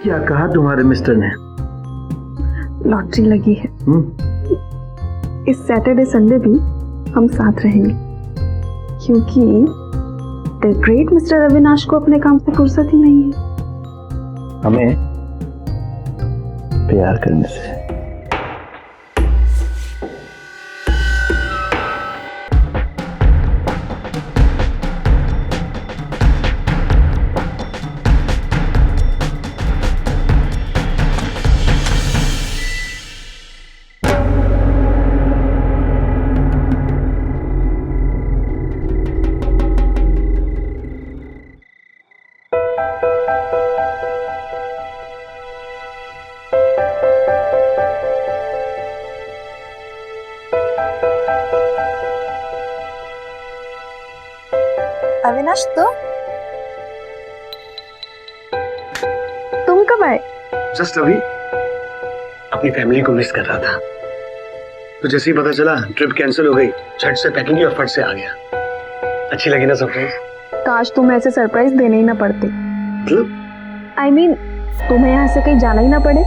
क्या कहा तुम्हारे मिस्टर ने? लॉटरी लगी है। इस सैटरडे संडे भी हम साथ रहेंगे, क्योंकि द ग्रेट मिस्टर अविनाश को अपने काम से फुर्सत ही नहीं है। हमें प्यार करने से। अविनाश, तुम कब आए? जस्ट अभी अपनी फैमिली को मिस कर रहा था, तो जैसे ही पता चला ट्रिप कैंसिल हो गई, झट से पैकिंग की और फट से आ गया। अच्छी लगी ना सरप्राइज? काश तुम्हें ऐसे सरप्राइज देने ही ना पड़ते। मतलब? I mean, तुम्हें यहाँ से कहीं जाना ही ना पड़े।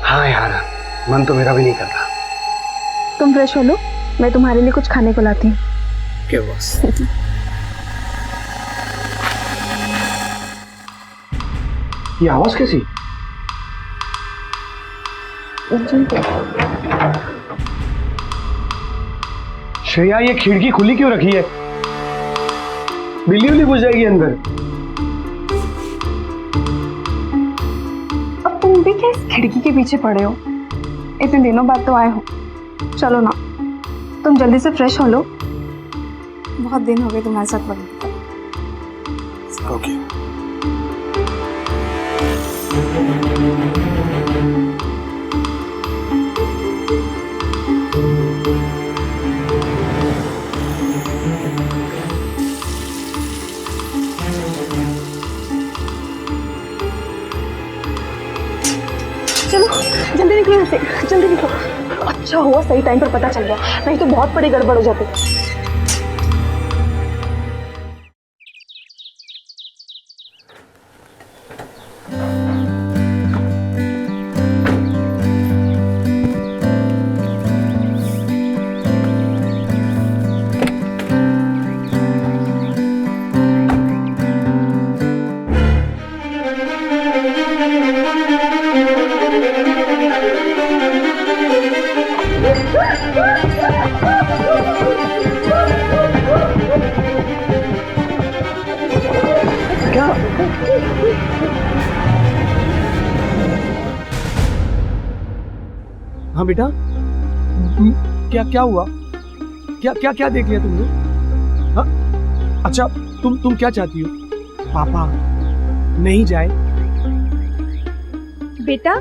हाँ यार, मन तो मेरा भी नहीं करता। तुम फ्रेश हो लो, मैं तुम्हारे लिए कुछ खाने को लाती हूँ। क्या बस? ये आवाज कैसी? श्रेया, ये खिड़की खुली क्यों रखी है? बिल्ली उल्ली घुस जाएगी अंदर। अब तुम भी क्या इस खिड़की के पीछे पड़े हो? इतने दिनों बाद तो आए हो। चलो ना, तुम जल्दी से फ्रेश हो लो, बहुत दिन हो गए तुम्हारे साथ वक्त। ओके। चलो जल्दी निकलो यहाँ से, जल्दी निकलो। अच्छा हुआ सही टाइम पर पता चल गया, नहीं तो बहुत बड़ी गड़बड़ हो जाती। हाँ बेटा, क्या क्या हुआ? क्या क्या क्या देख लिया तुमने? हाँ? अच्छा, तुम क्या चाहती हो? पापा नहीं जाए? बेटा,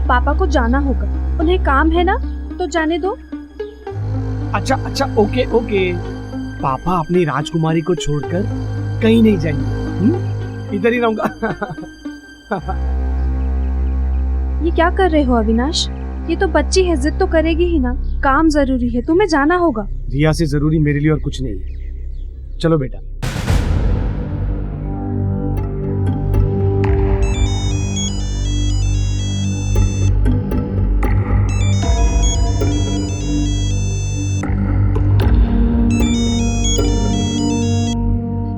पापा को जाना होगा, उन्हें काम है ना, तो जाने दो। अच्छा अच्छा, ओके ओके। पापा अपनी राजकुमारी को छोड़कर कहीं नहीं जाएंगे, इधर ही रहूंगा। ये क्या कर रहे हो अविनाश? ये तो बच्ची है, जिद तो करेगी ही ना। काम जरूरी है, तुम्हें जाना होगा। रिया से जरूरी मेरे लिए और कुछ नहीं है। चलो बेटा।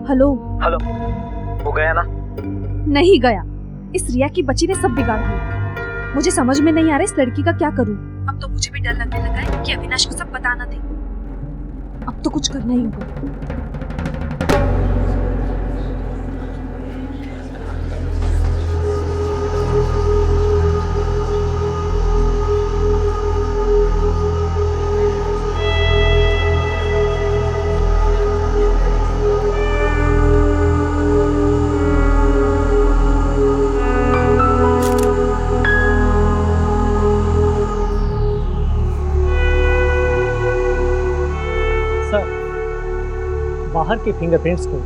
हेलो हेलो, वो गया ना? नहीं गया। इस रिया की बच्ची ने सब बिगाड़ दिया। मुझे समझ में नहीं आ रहा इस लड़की का क्या करूं। अब तो मुझे भी डर लगने लगा है कि अविनाश को सब बता ना दे। अब तो कुछ करना ही होगा। बाहर के फिंगरप्रिंट्स को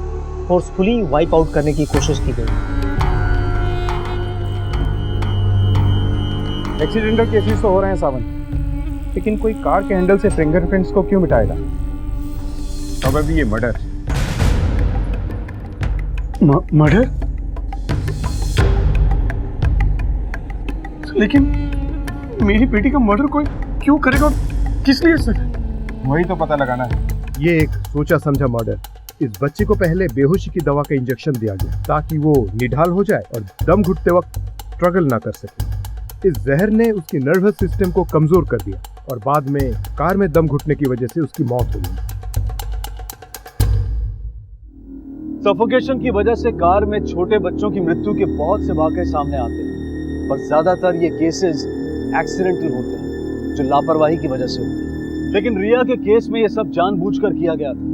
फोर्सफुली वाइप आउट करने की कोशिश की गई। एक्सीडेंटल केसेस तो हो रहे हैं सावन, लेकिन कोई कार के हैंडल से फिंगरप्रिंट्स को क्यों मिटाएगा? अब अभी ये मर्डर। मर्डर? लेकिन मेरी बेटी का मर्डर कोई क्यों करेगा और किस लिए सर? वही तो पता लगाना है। ये एक सोचा समझा मर्डर। इस बच्चे को पहले बेहोशी की दवा का इंजेक्शन दिया गया ताकि वो निढाल हो जाए और दम घुटते वक्त स्ट्रगल ना कर सके। इस जहर ने उसकी नर्वस सिस्टम को कमजोर कर दिया और बाद में कार में दम घुटने की वजह से उसकी मौत हो गई। सफोकेशन की वजह से कार में छोटे बच्चों की मृत्यु के बहुत से वाकये सामने आते हैं, पर ज्यादातर ये केसेस एक्सीडेंटल होते हैं जो लापरवाही की वजह से होते हैं। लेकिन रिया के केस में ये सब जानबूझकर किया गया था।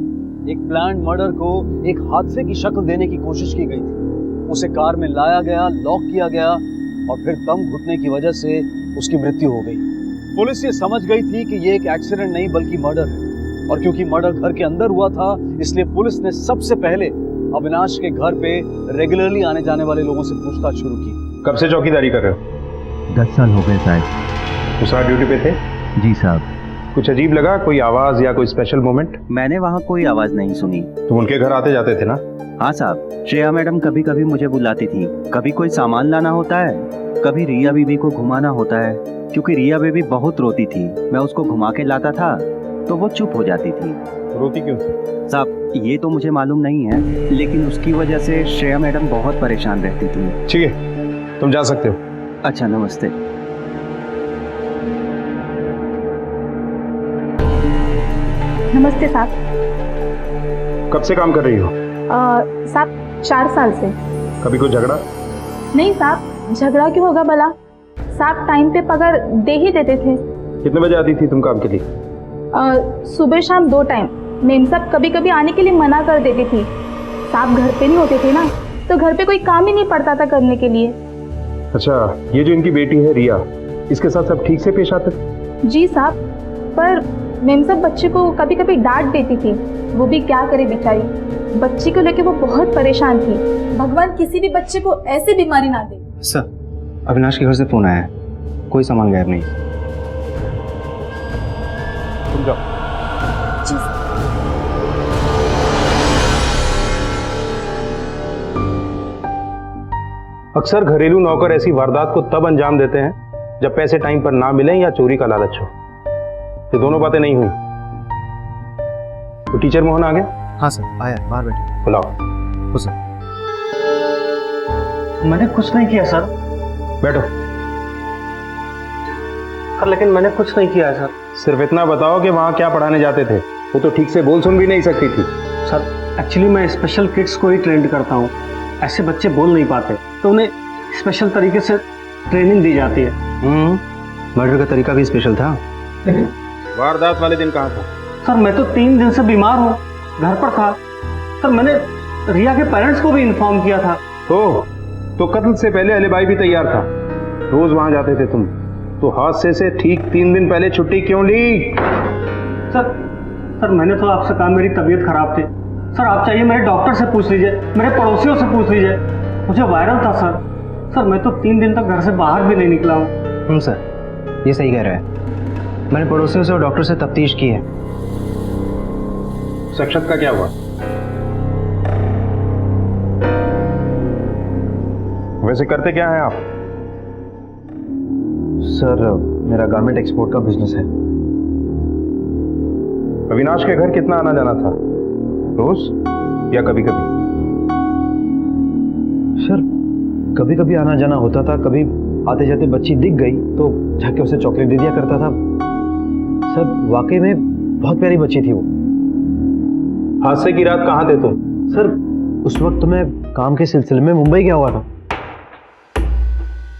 एक प्लान्ड मर्डर को एक हादसे की शक्ल देने की कोशिश की गई थी। उसे कार में लाया गया, लॉक किया गया और फिर दम घुटने की वजह से उसकी मृत्यु हो गई। पुलिस ये समझ गई थी कि ये एक एक्सीडेंट नहीं बल्कि मर्डर है, और क्योंकि मर्डर घर के अंदर हुआ था इसलिए पुलिस ने सबसे पहले अविनाश के घर पे रेगुलरली आने जाने वाले लोगों से पूछताछ शुरू की। कब से चौकीदारी कर रहे हो? 10 साल हो गए साहब। उस रात ड्यूटी पे थे? जी साहब। कुछ अजीब लगा? कोई आवाज या कोई स्पेशल मोमेंट? मैंने वहाँ कोई आवाज नहीं सुनी। तुम उनके घर आते जाते थे ना? हाँ साहब, श्रेया मैडम कभी कभी मुझे बुलाती थी। कभी कोई सामान लाना होता है, कभी रिया बीबी को घुमाना होता है, क्योंकि रिया बेबी बहुत रोती थी। मैं उसको घुमा के लाता था तो वो चुप हो जाती थी। रोती क्यों थी? साहब ये तो मुझे मालूम नहीं है, लेकिन उसकी वजह से श्रेया मैडम बहुत परेशान रहती थी। ठीक है, तुम जा सकते हो। अच्छा नमस्ते। नमस्ते साहब। कब से काम कर रही हो? साहब 4 साल से। कभी कोई झगड़ा? नहीं साहब, झगड़ा क्यों होगा भला? साहब टाइम पे पगार दे ही देते थे। कितने बजे आती थी तुम काम के लिए? सुबह शाम 2 टाइम। मेम साहब कभी कभी आने के लिए मना कर देती थी। साहब घर पे नहीं होते थे ना, तो घर पे कोई काम ही नहीं पड़ता था करने के लिए। अच्छा, ये जो इनकी बेटी है रिया, इसके साथ सब ठीक से पेश आते? जी साहब, पर मेम साहब बच्चे को कभी कभी डांट देती थी। वो भी क्या करे बेचारी, बच्ची को लेके वो बहुत परेशान थी। भगवान किसी भी बच्चे को ऐसी बीमारी ना दे। सर, अविनाश के घर से फोन आया है, कोई सामान गायब नहीं। तुम जाओ। अक्सर घरेलू नौकर ऐसी वारदात को तब अंजाम देते हैं जब पैसे टाइम पर ना मिलें या चोरी का लालच हो। ये दोनों बातें नहीं हुई तो टीचर मोहन आ गया? हाँ सर, आया, बाहर बैठे। बुलाओ। हो सर। मैंने कुछ नहीं किया सर। बैठो। सर लेकिन मैंने कुछ नहीं किया सर। सिर्फ इतना बताओ कि वहाँ क्या पढ़ाने जाते थे? वो तो ठीक से बोल सुन भी नहीं सकती थी। सर एक्चुअली मैं स्पेशल किड्स को ही ट्रेंड करता हूँ। ऐसे बच्चे बोल नहीं पाते तो उन्हें स्पेशल तरीके से ट्रेनिंग दी जाती है। मर्डर का तरीका भी स्पेशल था। वारदात वाले दिन कहाँ था? सर मैं तो 3 दिन से बीमार हूँ, घर पर था। सर मैंने रिया के पेरेंट्स को भी इन्फॉर्म किया था। तो कत्ल से पहले अलीबाई भी तैयार था। रोज वहां जाते थे तुम, तो हादसे से ठीक 3 दिन पहले छुट्टी क्यों ली? सर मैंने तो आपसे कहा मेरी तबीयत खराब थी। सर आप चाहिए मेरे डॉक्टर से पूछ लीजिए, मेरे पड़ोसियों से पूछ लीजिए, मुझे वायरल था सर। सर मैं तो 3 दिन तक घर से बाहर भी नहीं निकला हूँ। सर ये सही कह रहा है, मैंने पड़ोसियों से और डॉक्टर से तफ्तीश की है। शख्सियत का क्या हुआ? वैसे करते क्या हैं आप? सर मेरा गारमेंट एक्सपोर्ट का बिजनेस है। अविनाश के घर कितना आना जाना था? रोज या कभी कभी? सर कभी कभी आना जाना होता था, कभी आते जाते बच्ची दिख गई तो जाके उसे चॉकलेट दे दिया करता था। सर वाकई में बहुत प्यारी बच्ची थी वो। हादसे की रात कहाँ थे तुम? सर उस वक्त तो मैं काम के सिलसिले में मुंबई गया हुआ था।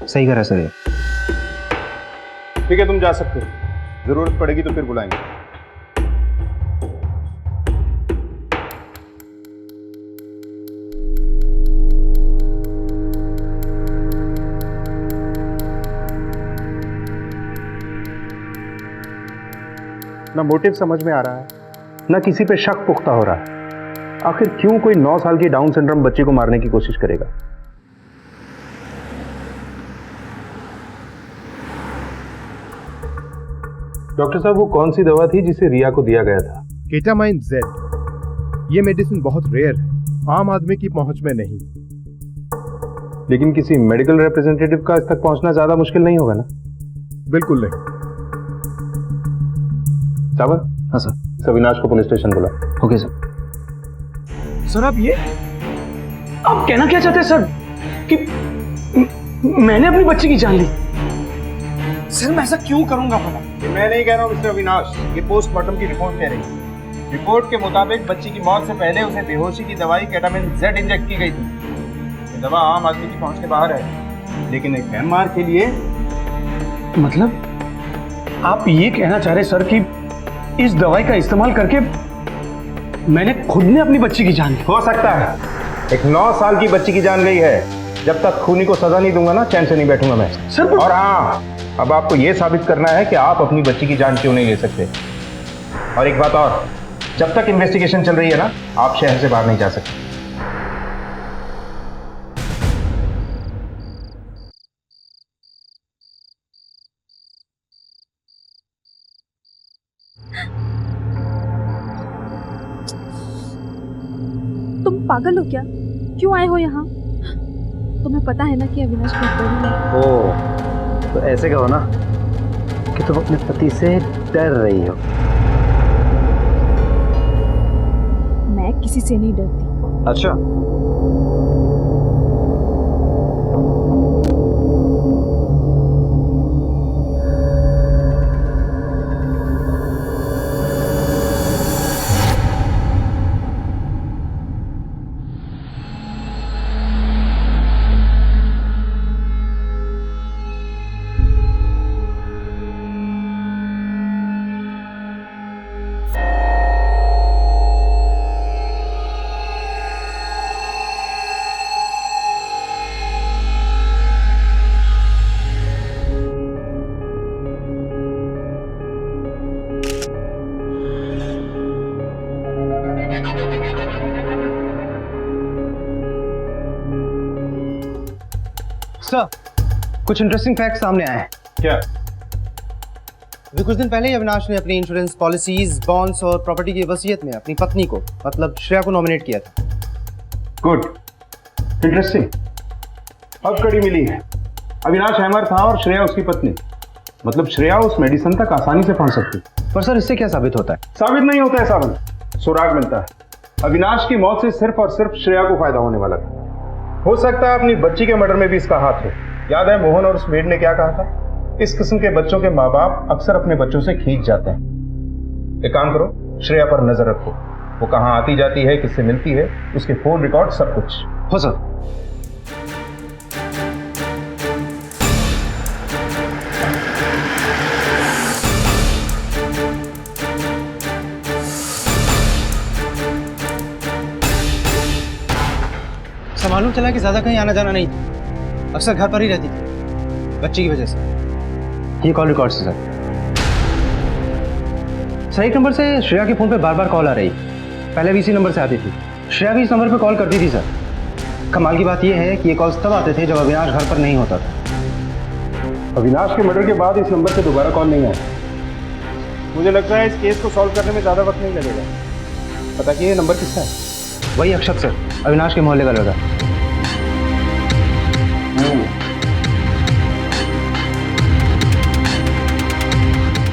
सही कह रहा है सर ये। ठीक है, तुम जा सकते हो। जरूरत पड़ेगी तो फिर बुलाएंगे। ना मोटिव समझ में आ रहा है, ना किसी पे शक पुख्ता हो रहा है। आखिर क्यों कोई 9 साल की डाउन सिंड्रोम बच्ची को मारने की कोशिश करेगा? डॉक्टर साहब, वो कौन सी दवा थी जिसे रिया को दिया गया था? Ketamine Z. ये मेडिसिन बहुत रेयर है, आम आदमी की पहुंच में नहीं। लेकिन किसी मेडिकल रिप्रेजेंटेटिव का इस तक पहुंचना ज्यादा मुश्किल नहीं होगा ना? बिल्कुल नहीं। सावन। हाँ सर। अविनाश को पुलिस स्टेशन बुला। Okay sir. सर आप कहना क्या चाहते हैं सर कि मैंने अपनी बच्ची की जान ली? सर मैं ऐसा क्यों करूंगा भला? मैं नहीं कह रहा हूँ मिस्टर अविनाश, ये पोस्टमार्टम की रिपोर्ट कह रही है। रिपोर्ट के मुताबिक बच्ची की मौत से पहले उसे बेहोशी की दवाई केटामिन Z इंजेक्ट की गई थी। ये दवा आम आदमी की पहुंच के बाहर है, लेकिन एक एमआर के लिए। मतलब आप ये कहना चाह रहे सर कि इस दवाई का इस्तेमाल करके मैंने खुद ने अपनी बच्ची की जान ली? हो सकता है। एक 9 साल की बच्ची की जान गई है। जब तक खूनी को सजा नहीं दूंगा ना, चैन से नहीं बैठूंगा मैं सर। और हाँ, अब आपको यह साबित करना है कि आप अपनी बच्ची की जान क्यों नहीं ले सकते। और एक बात और, जब तक इन्वेस्टिगेशन चल रही है ना, आप शहर से बाहर नहीं जा सकते। तुम पागल हो क्या? क्यों आए हो यहाँ? तुम्हें पता है ना कि अविनाश बेहतरीन है। ओ, तो ऐसे कहो ना कि तुम अपने पति से डर रही हो। मैं किसी से नहीं डरती। अच्छा। सर, कुछ इंटरेस्टिंग फैक्ट सामने आए हैं। क्या? अभी कुछ दिन पहले ही अविनाश ने अपनी इंश्योरेंस पॉलिसीज, बॉन्ड्स और प्रॉपर्टी की वसीयत में अपनी पत्नी को, मतलब श्रेया को नॉमिनेट किया था। Good, interesting. अब कड़ी मिली है। अविनाश हैमर था और श्रेया उसकी पत्नी। मतलब श्रेया उस मेडिसिन तक आसानी से पहुंच सकती। पर सर, इससे क्या साबित होता है? साबित नहीं होता है सावन, सुराग मिलता है। अविनाश की मौत से सिर्फ और सिर्फ श्रेया को फायदा होने वाला था। हो सकता है अपनी बच्ची के मर्डर में भी इसका हाथ हो। याद है मोहन और उस मेड ने क्या कहा था? इस किस्म के बच्चों के माँ बाप अक्सर अपने बच्चों से खींच जाते हैं। एक काम करो, श्रेया पर नजर रखो। वो कहाँ आती जाती है, किससे मिलती है, उसके फोन रिकॉर्ड, सब कुछ। हो सर। मालूम चला कि ज्यादा कहीं आना जाना नहीं था, अक्सर घर पर ही रहती थी बच्ची की वजह से। ये कॉल रिकॉर्ड से सर। सही नंबर से श्रेया के फोन पे बार बार कॉल आ रही। पहले भी इसी नंबर से आती थी। श्रेया भी इस नंबर पे कॉल करती थी सर। कमाल की बात यह है कि ये कॉल्स तब आते थे जब अविनाश घर पर नहीं होता था। अविनाश के मर्डर के बाद इस नंबर से दोबारा कॉल नहीं आया। मुझे लगता है इस केस को सॉल्व करने में ज्यादा वक्त नहीं लगेगा। पता कि ये नंबर किसका है? वही अक्षत सर, अविनाश के मोहल्ले का लड़का।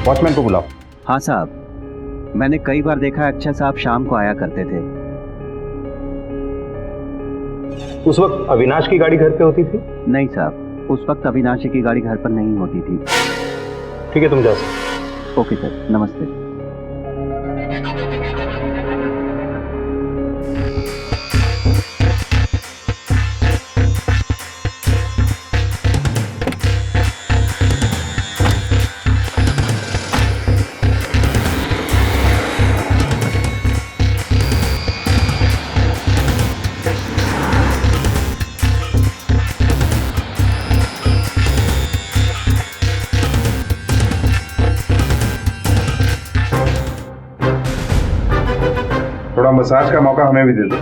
वॉचमैन को बुलाओ। हाँ साहब, मैंने कई बार देखा अक्षय साहब शाम को आया करते थे। उस वक्त अविनाश की गाड़ी घर पे होती थी? नहीं साहब, उस वक्त अविनाश की गाड़ी घर पर नहीं होती थी। ठीक है, तुम जा सकते। ओके सर, नमस्ते। थोड़ा मसाज का मौका हमें भी दे दो।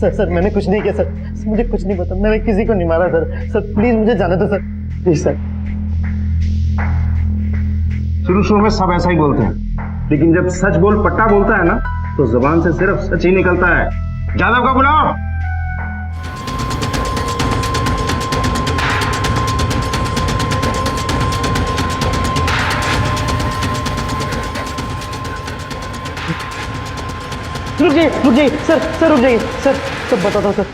सर मैंने कुछ नहीं किया सर, मुझे कुछ नहीं पता, मैंने किसी को नहीं मारा सर प्लीज मुझे जाने दो सर, प्लीज सर। शुरू में सब ऐसा ही बोलते हैं, लेकिन जब सच बोल पट्टा बोलता है ना तो जुबान से सिर्फ सच ही निकलता है। जादव का बुलाओ। रुक जाइए सर रुक जाइए सर बताता हूँ सर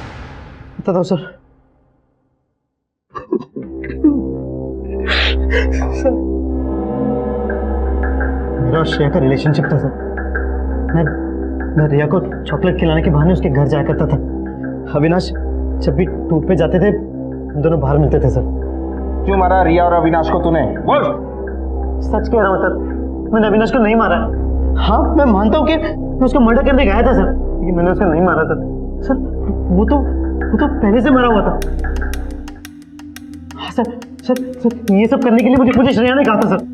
मेरा और श्रेया का रिलेशनशिप था सर। मैं रिया को चॉकलेट खिलाने के बहाने उसके घर जाया करता था। अविनाश जब भी टूर पे जाते थे हम दोनों बाहर मिलते थे सर। क्यों मारा रिया और अविनाश को तूने? बोल। सच कह रहा हूँ सर, मैंने अविनाश को नहीं मारा। हाँ मैं मानता हूँ कि मैं उसको मर्डर करने गया था सर, लेकिन मैंने उसको नहीं मारा सर। वो तो पहले से मरा हुआ था। हाँ सर ये सब करने के लिए मुझे श्रेया ने कहा था सर।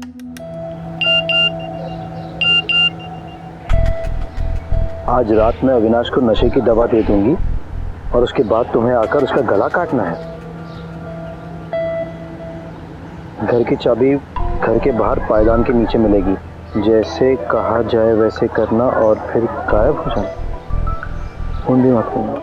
आज रात में अविनाश को नशे की दवा दे दूंगी और उसके बाद तुम्हें आकर उसका गला काटना है। घर की चाबी घर के बाहर पायदान के नीचे मिलेगी। जैसे कहा जाए वैसे करना और फिर गायब हो जाना। फोन भी मत करना।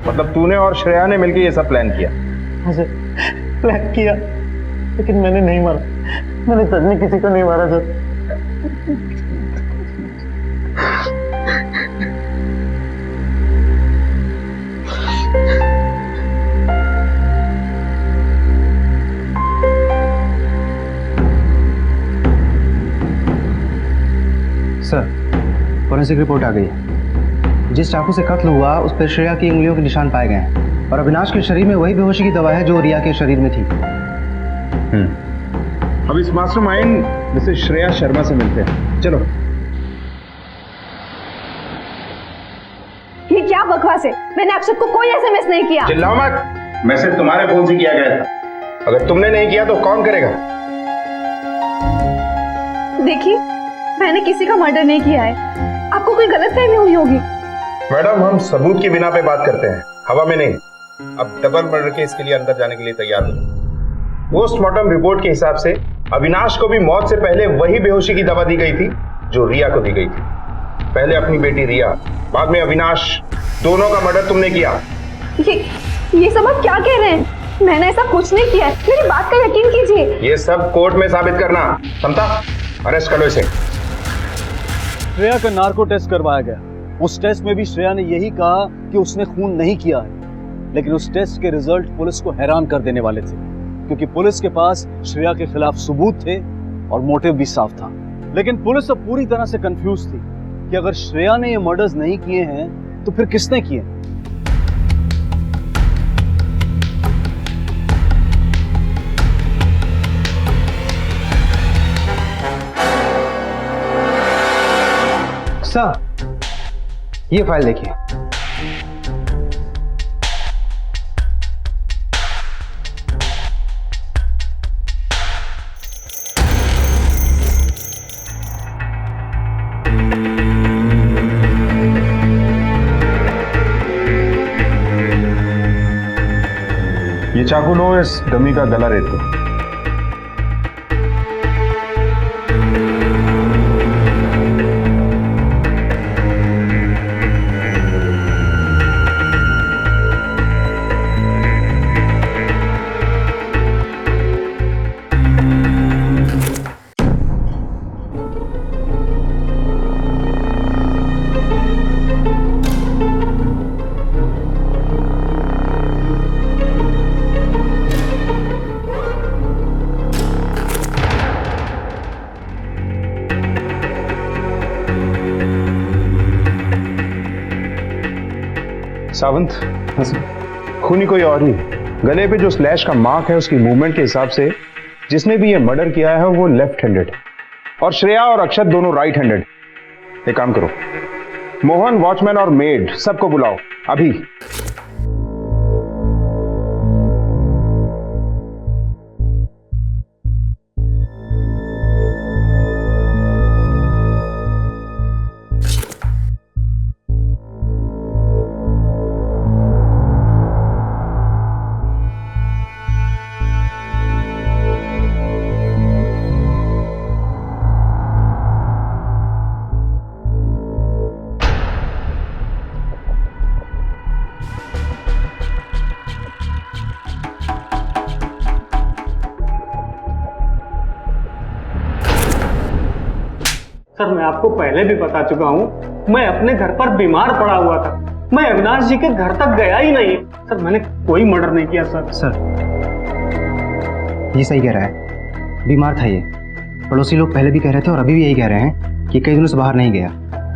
मतलब तूने और श्रेया ने मिलकर ये सब प्लान किया? हाँ सर प्लान किया, लेकिन मैंने नहीं मारा। मैंने सच में किसी को नहीं मारा सर। सर फोरेंसिक रिपोर्ट आ गई है। जिस चाकू से कत्ल हुआ उस पर श्रेया की उंगलियों के निशान पाए गए हैं और अविनाश के शरीर में वही बेहोशी की दवा है जो रिया के शरीर में थी। अब इस मास्टरमाइंड मिसेस श्रेया शर्मा से मिलते हैं। चलो। ये क्या बकवास है? मैंने अक्षत को कोई एसएमएस नहीं किया। चिल्लाओ मत। मैसेज तुम्हारे फोन से किया गया था। अगर तुमने नहीं किया तो कौन करेगा? देखिए मैंने किसी का मर्डर नहीं किया है, आपको कोई गलतफहमी हुई होगी। मैडम हम सबूत की बिना पे बात करते हैं, हवा में नहीं। अब डबल मर्डर केस के लिए अंदर जाने के लिए तैयार हो। पोस्टमार्टम रिपोर्ट के हिसाब से अविनाश को भी मौत से पहले वही बेहोशी की दवा दी गई थी जो रिया को दी गई थी। पहले अपनी बेटी रिया, बाद में अविनाश, दोनों का मर्डर तुमने किया। ये सब आप क्या कह रहे हैं? मैंने ऐसा कुछ नहीं किया, मेरी बात का यकीन कीजिए। ये सब कोर्ट में साबित करना। समझा? अरेस्ट करो इसे। श्रेया का नार्को टेस्ट करवाया गया। उस टेस्ट में भी श्रेया ने यही कहा कि उसने खून नहीं किया है, लेकिन उस टेस्ट के रिजल्ट पुलिस को हैरान कर देने वाले थे, क्योंकि पुलिस के पास श्रेया के खिलाफ सबूत थे और मोटिव भी साफ था। लेकिन पुलिस अब पूरी तरह से कंफ्यूज थी कि अगर श्रेया ने ये मर्डर्स नहीं किए हैं तो फिर किसने किए? सर ये फाइल देखिए। ये चाकू लो, इस डमी का गला रेत दो। सावंत, खूनी कोई और ही। गले पे जो स्लैश का मार्क है उसकी मूवमेंट के हिसाब से जिसने भी ये मर्डर किया है वो लेफ्ट हैंडेड और श्रेया और अक्षत दोनों राइट हैंडेड। एक काम करो, मोहन, वॉचमैन और मेड सबको बुलाओ अभी। सर मैं आपको पहले भी बता चुका हूँ, मैं अपने घर पर बीमार पड़ा हुआ था। मैं अविनाश जी के घर तक गया ही नहीं। सर मैंने कोई मर्डर नहीं किया सर। सर ये सही कह रहा है, बीमार था ये। पड़ोसी लोग पहले भी कह रहे थे और अभी भी यही कह रहे हैं कि कई दिनों से बाहर नहीं गया।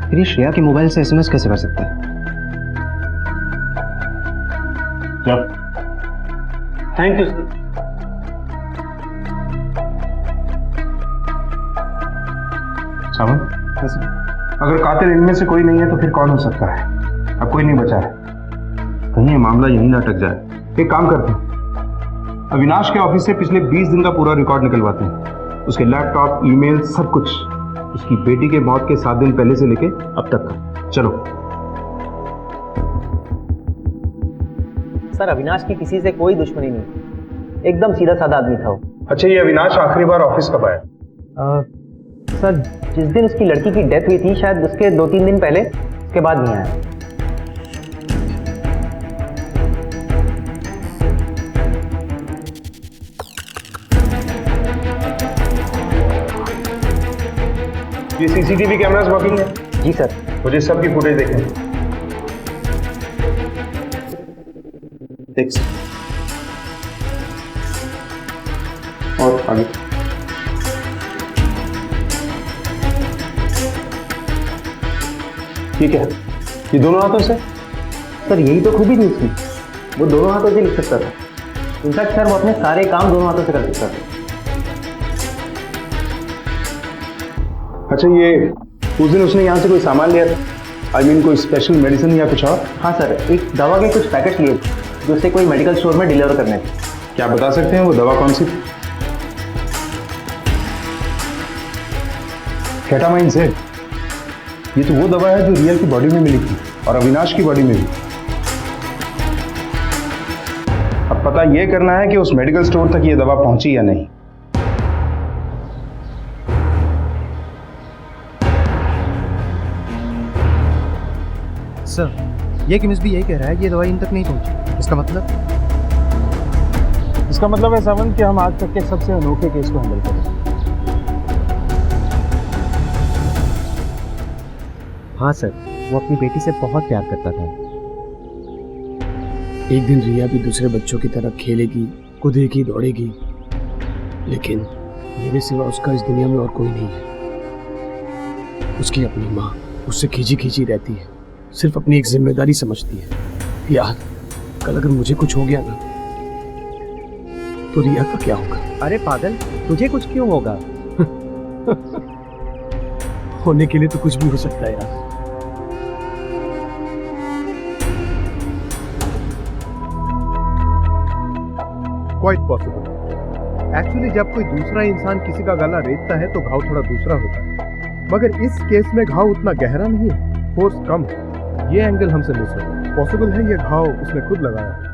फिर ये श्रेया के मोबाइल से एसएमएस कैसे कर सकते हैं? Thank you sir. सावंत, अगर कातिल इनमें से कोई नहीं है तो फिर कौन हो सकता है? अब कोई नहीं बचा है, कहीं ये मामला यहीं ना अटक जाए। एक काम करते हैं, अविनाश के ऑफिस से पिछले 20 दिन का पूरा रिकॉर्ड निकलवाते हैं, उसके लैपटॉप, ईमेल, सब कुछ, उसकी बेटी के मौत के 7 दिन पहले से लेके अब तक का। चलो। सर अविनाश की किसी से कोई दुश्मनी नहीं, एकदम सीधा साधा आदमी था वो। अच्छा, ये अविनाश आखिरी बार ऑफिस कब आया? सर जिस दिन उसकी लड़की की डेथ हुई थी, शायद उसके 2-3 दिन पहले, उसके बाद नहीं आया। ये सीसीटीवी कैमरास वर्किंग है? जी सर। मुझे सबकी फुटेज देखनी। देख और आगे। ठीक है, ये दोनों हाथों से? सर यही तो खूबी थी उसकी, वो दोनों हाथों से लिख सकता था। इनफैक्ट सर वो अपने सारे काम दोनों हाथों से कर सकता था। अच्छा, ये उस दिन उसने यहाँ से कोई सामान लिया था? I mean, कोई स्पेशल मेडिसिन या कुछ और? हाँ सर, एक दवा के कुछ पैकेट लिए थे जो उसे कोई मेडिकल स्टोर में डिलीवर करने थे। क्या बता सकते हैं वो दवा कौन सी थी? Ketamine Z. ये तो वो दवा है जो रियल की बॉडी में मिली थी और अविनाश की बॉडी में भी। अब पता ये करना है कि उस मेडिकल स्टोर तक ये दवा पहुंची या नहीं। सर ये केमिस्ट भी यही कह रहा है कि ये दवाई इन तक नहीं पहुंची। इसका मतलब है सावंत कि हम आज तक के सबसे अनोखे केस को हैंडल करें। हाँ सर, वो अपनी बेटी से बहुत प्यार करता था। एक दिन रिया भी दूसरे बच्चों की तरह खेलेगी, कूदेगी, दौड़ेगी, लेकिन मेरे सिवा उसका इस दुनिया में और कोई नहीं है। उसकी अपनी माँ उससे खींची खींची रहती है, सिर्फ अपनी एक जिम्मेदारी समझती है। यार, कल अगर मुझे कुछ हो गया ना तो रिया का क्या होगा? अरे पागल, तुझे कुछ क्यों होगा? होने के लिए तो कुछ भी हो सकता है यार। Quite possible. एक्चुअली जब कोई दूसरा इंसान किसी का गला रेतता है तो घाव थोड़ा दूसरा होता है, मगर इस केस में घाव उतना गहरा नहीं है, फोर्स कम है। ये एंगल हमसे मिस होगा। पॉसिबल है ये घाव उसने खुद लगाया है।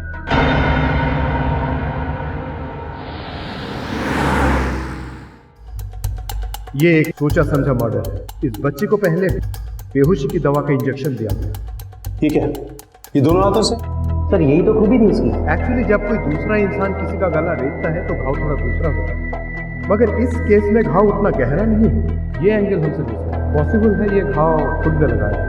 ये एक सोचा समझा मर्डर है। इस बच्चे को पहले बेहोशी की दवा का इंजेक्शन दिया गया। ठीक है, ये दोनों हाथों से? सर यही तो खूबी थी उसकी। एक्चुअली जब कोई दूसरा इंसान किसी का गला रेतता है तो घाव थोड़ा दूसरा होता है, मगर इस केस में घाव उतना गहरा नहीं है। ये एंगल हमसे मिस है। पॉसिबल है ये घाव खुद ने लगाया।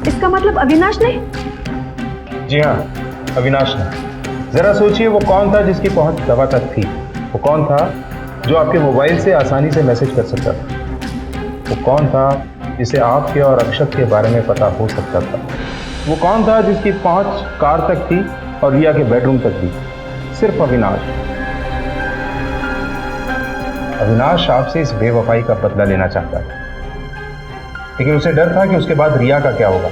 इसका मतलब अविनाश ने? जी हाँ, अविनाश ने। जरा सोचिए वो कौन था जिसकी पहुंच दवा तक थी? वो कौन था जो आपके मोबाइल से आसानी से मैसेज कर सकता था? वो कौन था जिसे आपके और अक्षत के बारे में पता हो सकता था? वो कौन था जिसकी पहुंच कार तक थी और रिया के बेडरूम तक भी? सिर्फ अविनाश। अविनाश आपसे इस बेवफाई का बदला लेना चाहता था, लेकिन उसे डर था कि उसके बाद रिया का क्या होगा,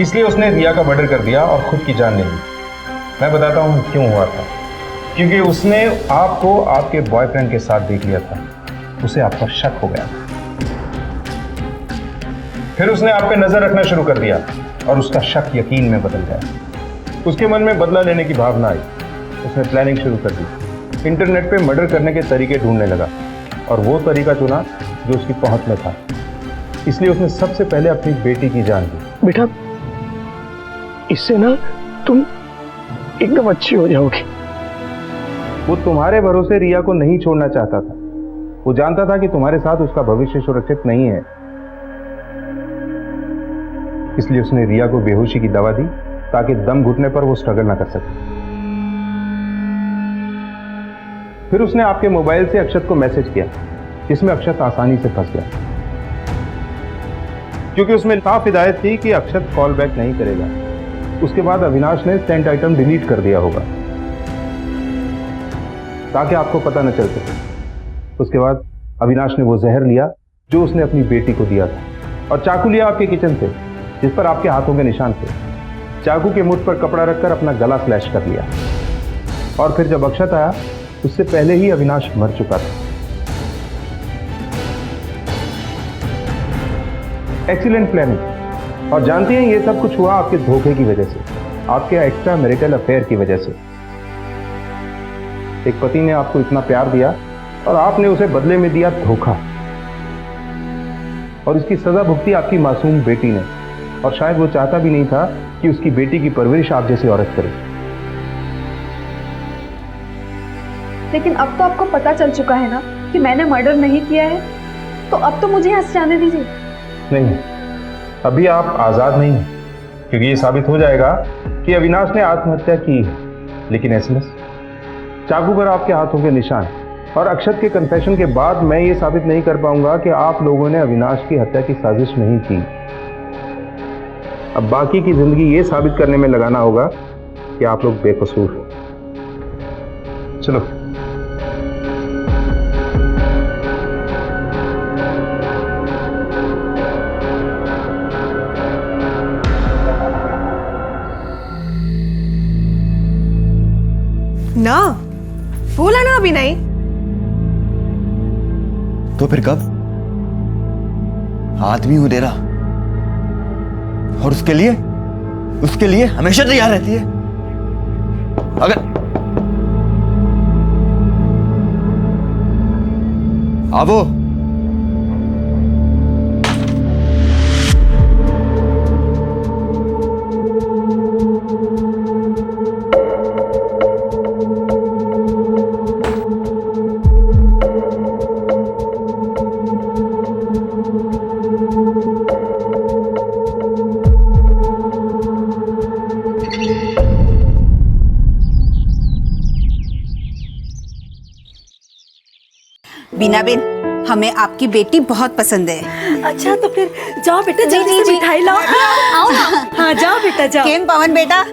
इसलिए उसने रिया का मर्डर कर दिया और खुद की जान ले ली। मैं बताता हूं क्यों हुआ था। क्योंकि उसने आपको आपके बॉयफ्रेंड के साथ देख लिया था, उसे आप पर शक हो गया। फिर उसने आप पे नजर रखना शुरू कर दिया और उसका शक यकीन में बदल गया। उसके मन में बदला लेने की भावना आई। उसने प्लानिंग शुरू कर दी। इंटरनेट पे मर्डर करने के तरीके ढूंढने लगा और वो तरीका चुना जो उसकी पहुंच में था। इसलिए उसने सबसे पहले अपनी बेटी की जान दी। बेटा, इससे ना तुम एकदम अच्छी हो जाओगी। वो तुम्हारे भरोसे रिया को नहीं छोड़ना चाहता था। वो जानता था कि तुम्हारे साथ उसका भविष्य सुरक्षित नहीं है, इसलिए उसने रिया को बेहोशी की दवा दी ताकि दम घुटने पर वो स्ट्रगल ना कर सके। फिर उसने आपके मोबाइल से अक्षत को मैसेज किया, जिसमें अक्षत आसानी से फंस गया, क्योंकि उसमें साफ हिदायत थी कि अक्षत कॉल बैक नहीं करेगा। उसके बाद अविनाश ने सेंट आइटम डिलीट कर दिया होगा ताकि आपको पता न चल सके। उसके बाद अविनाश ने वो जहर लिया जो उसने अपनी बेटी को दिया था, और चाकू लिया आपके किचन से जिस पर आपके हाथों के निशान थे। चाकू के मुठ पर कपड़ा रखकर अपना गला स्लैश कर लिया, और फिर जब अक्षत आया उससे पहले ही अविनाश मर चुका था। Excellent planning. और जानती हैं ये सब कुछ हुआ आपके धोखे की वजह से, आपके एक्स्ट्रा मैरिटल अफेयर की वजह से। एक पति ने आपको इतना प्यार दिया और आपने उसे बदले में दिया धोखा, और इसकी सजा भुगती आपकी मासूम बेटी ने। और शायद वो चाहता भी नहीं था कि उसकी बेटी की परवरिश आप जैसी औरत करे। लेकिन अब तो आपको पता चल चुका है ना कि मैंने मर्डर नहीं किया है, तो अब तो मुझे यहाँ से जाने दीजिए। नहीं, अभी आप आजाद नहीं हैं, क्योंकि ये साबित हो जाएगा कि अविनाश ने आत्महत्या की है। लेकिन एसएमएस, चाकू पर आपके हाथों के निशान और अक्षत के कन्फेशन के बाद मैं ये साबित नहीं कर पाऊंगा कि आप लोगों ने अविनाश की हत्या की साजिश नहीं की। अब बाकी की जिंदगी ये साबित करने में लगाना होगा कि आप लोग बेकसूर हैं। चलो। ना बोला ना अभी नहीं, तो फिर कब? आदमी हूं तेरा, और उसके लिए हमेशा तैयार रहती है। अगर आवो बीनाबेन, हमें आपकी बेटी बहुत पसंद है। अच्छा तो फिर जाओ बेटा, जल्दी से मिठाई लाओ। आओ ना। हाँ जाओ बेटा जाओ। केम पवन बेटा,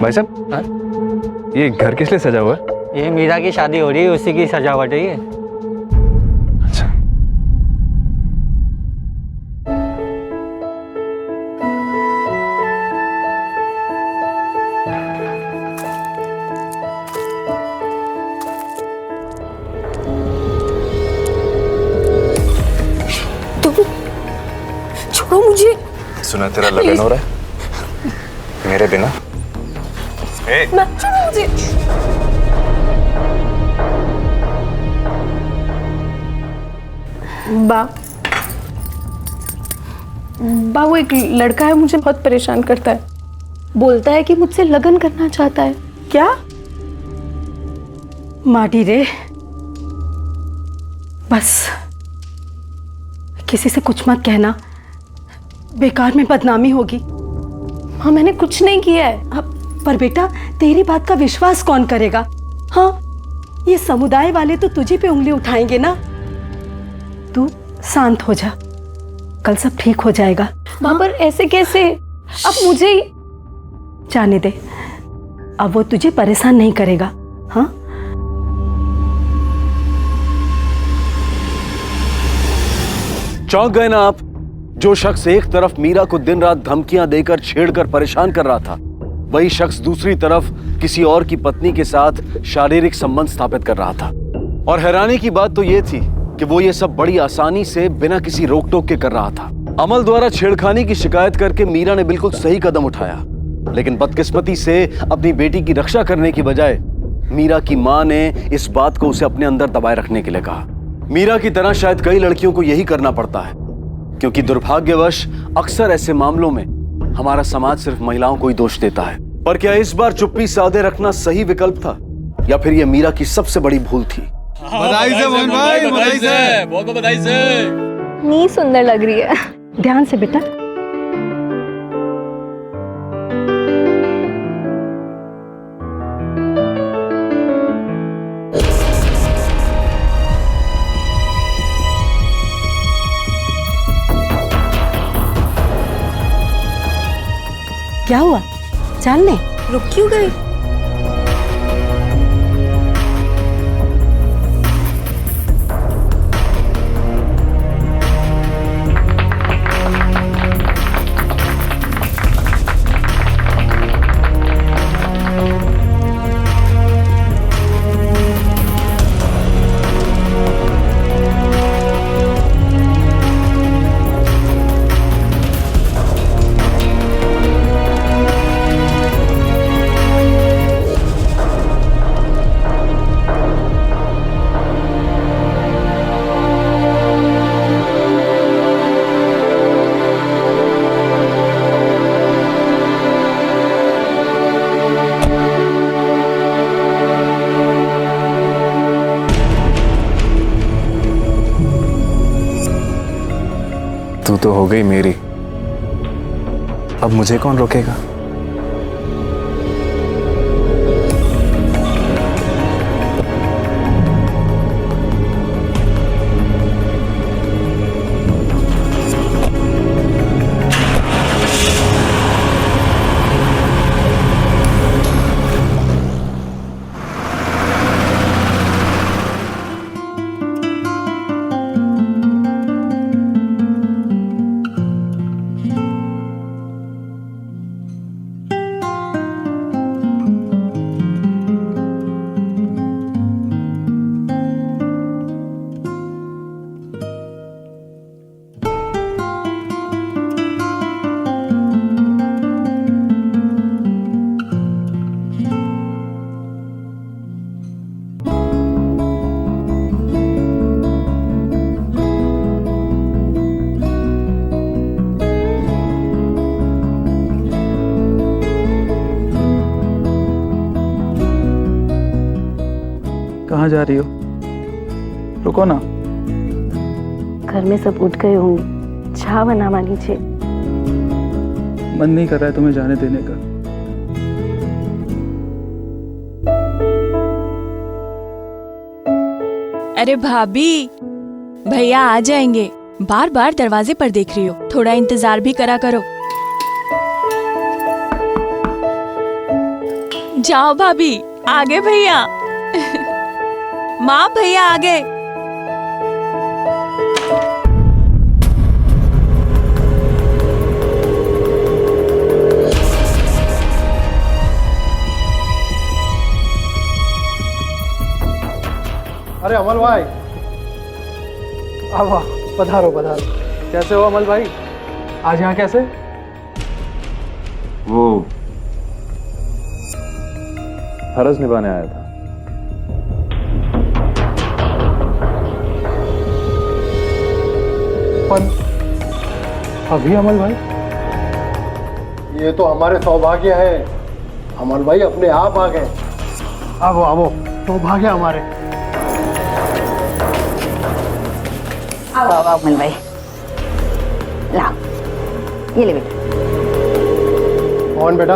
भाई साहब, ये घर किस लिए सजा हुआ है? ये मीरा की शादी हो रही है, उसी की सजावट है ये। अच्छा। तुम छोड़ो मुझे। सुना तेरा लगन हो रहा है मेरे बिना? ना छोड़ो मुझे। बा वो एक लड़का है, मुझे बहुत परेशान करता है। बोलता है कि मुझसे लगन करना चाहता है। क्या माटी रे, बस किसी से कुछ मत कहना, बेकार में बदनामी होगी। हाँ, मैंने कुछ नहीं किया है। पर बेटा, तेरी बात का विश्वास कौन करेगा? हाँ, ये समुदाय वाले तो तुझे पे उंगली उठाएंगे ना। तू शांत हो जा, कल सब ठीक हो जाएगा। हाँ? पर ऐसे कैसे? अब मुझे जाने दे, अब वो तुझे परेशान नहीं करेगा। हाँ, चौंक गए ना आप? जो शख्स एक तरफ मीरा को दिन रात धमकियां देकर छेड़कर परेशान कर रहा था, वही शख्स दूसरी तरफ किसी और की पत्नी के साथ शारीरिक संबंध स्थापित कर रहा था। और हैरानी की बात तो यह थी कि वो ये सब बड़ी आसानी से बिना किसी रोक टोक के कर रहा था। अमल द्वारा छेड़खानी की शिकायत करके मीरा ने बिल्कुल सही कदम उठाया, लेकिन बदकिस्मती से अपनी बेटी की रक्षा करने की बजाय मीरा की मां ने इस बात को उसे अपने अंदर दबाए रखने के लिए कहा। मीरा की तरह शायद कई लड़कियों को यही करना पड़ता है, क्योंकि दुर्भाग्यवश अक्सर ऐसे मामलों में हमारा समाज सिर्फ महिलाओं को ही दोष देता है। पर क्या इस बार चुप्पी साधे रखना सही विकल्प था, या फिर यह मीरा की सबसे बड़ी भूल थी? बधाई से मोहन भाई, बधाई से, बहुत बहुत बधाई से। नी सुंदर लग रही है। ध्यान से बेटा। क्या हुआ? चलने रुक क्यों गए? तू तो हो गई मेरी, अब मुझे कौन रोकेगा? कहाँ जा रही हो? रुको ना। घर में सब उठ गए होंगे, चाह बना लीजिए। मन नहीं कर रहा है तुम्हें जाने देने का। अरे भाभी, भैया आ जाएंगे। बार बार दरवाजे पर देख रही हो, थोड़ा इंतजार भी करा करो। जाओ भाभी, आगे भैया। माँ, भैया आ गए। अरे अमल भाई, अब पधारो पधारो। कैसे हो अमल भाई? आज यहाँ कैसे? वो फर्ज निभाने आया था। अभी अमल भाई? ये तो हमारे सौभाग्य है। अमल भाई अपने आप आ गए। आओ आओ, सौभाग्य हमारे। आओ आओ अमल भाई, ला, ये ले बेटा। कौन बेटा?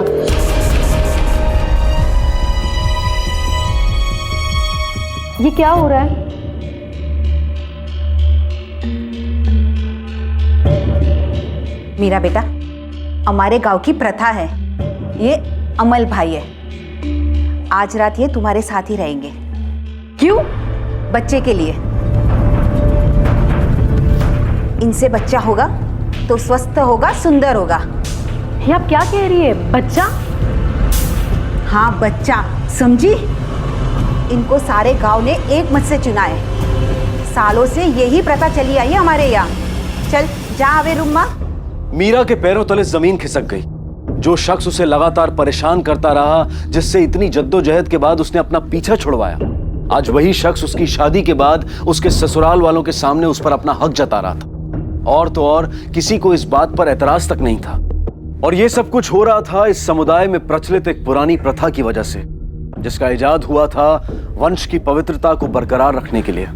ये क्या हो रहा है? मेरा बेटा, हमारे गांव की प्रथा है, ये अमल भाई है, आज रात ये तुम्हारे साथ ही रहेंगे। क्यों? बच्चे के लिए। इनसे बच्चा होगा तो स्वस्थ होगा, सुंदर होगा। ये आप क्या कह रही है? बच्चा? हाँ बच्चा, समझी? इनको सारे गांव ने एक मत से चुना है। सालों से यही प्रथा चली आई है हमारे यहाँ। चल जा आवे रूम माँ। मीरा के पैरों तले जमीन खिसक गई। जो शख्स उसे लगातार परेशान करता रहा, जिससे इतनी जद्दोजहद के बाद उसने अपना पीछा छुड़वाया, आज वही शख्स उसकी शादी के बाद उसके ससुराल वालों के सामने उस पर अपना हक जता रहा था। और तो और किसी को इस बात पर एतराज तक नहीं था। और यह सब कुछ हो रहा था इस समुदाय में प्रचलित एक पुरानी प्रथा की वजह से, जिसका इजाद हुआ था वंश की पवित्रता को बरकरार रखने के लिए।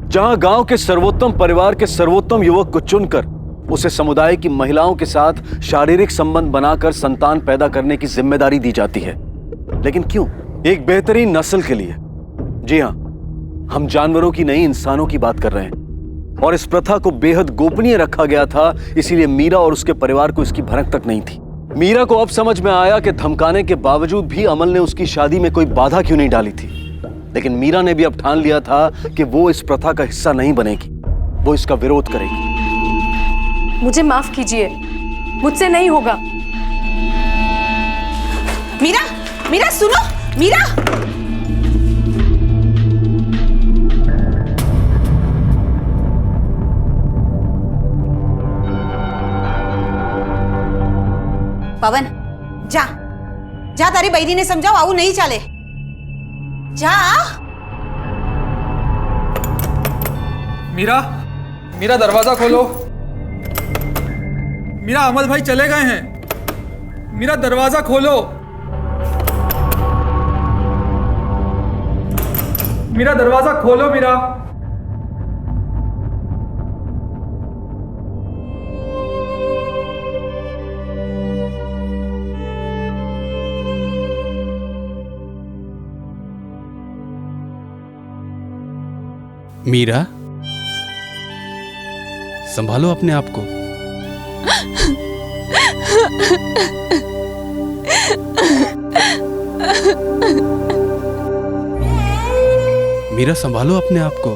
जहां गांव के सर्वोत्तम परिवार के सर्वोत्तम युवक को चुनकर उसे समुदाय की महिलाओं के साथ शारीरिक संबंध बनाकर संतान पैदा करने की जिम्मेदारी दी जाती है। लेकिन क्यों? एक बेहतरीन नस्ल के लिए। जी हां, हम जानवरों की नहीं, इंसानों की बात कर रहे हैं। और इस प्रथा को बेहद गोपनीय रखा गया था, इसीलिए मीरा और उसके परिवार को इसकी भनक तक नहीं थी। मीरा को अब समझ में आया कि धमकाने के बावजूद भी अमल ने उसकी शादी में कोई बाधा क्यों नहीं डाली थी। लेकिन मीरा ने भी अब ठान लिया था कि वो इस प्रथा का हिस्सा नहीं बनेगी, वो इसका विरोध करेगी। मुझे माफ कीजिए, मुझसे नहीं होगा। मीरा, मीरा सुनो, मीरा। पवन, जा जा, तारी बहरी ने समझाओ, आऊ नहीं चाले। जा। मीरा, मीरा दरवाजा खोलो। मीरा, अमल भाई चले गए हैं। मीरा दरवाजा खोलो। मीरा दरवाजा खोलो। मीरा, मीरा, संभालो अपने आप को। मीरा, संभालो अपने आप को।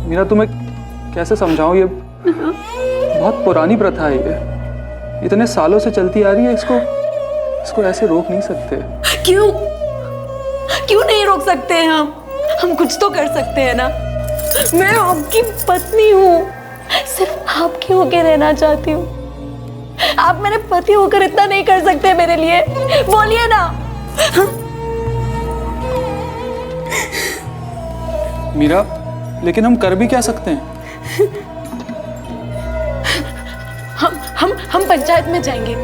मीरा, तुम्हें कैसे समझाऊं? ये बहुत पुरानी प्रथा है, ये इतने सालों से चलती आ रही है। इसको ऐसे रोक नहीं सकते। क्यों? क्यों नहीं रोक सकते हैं हम कुछ तो कर सकते हैं ना। मैं आपकी पत्नी हूँ, सिर्फ आपकी होकर रहना चाहती हूँ। आप मेरे पति होकर इतना नहीं कर सकते मेरे लिए? बोलिए ना। मीरा, लेकिन हम कर भी क्या सकते हैं? हम पंचायत में जाएंगे,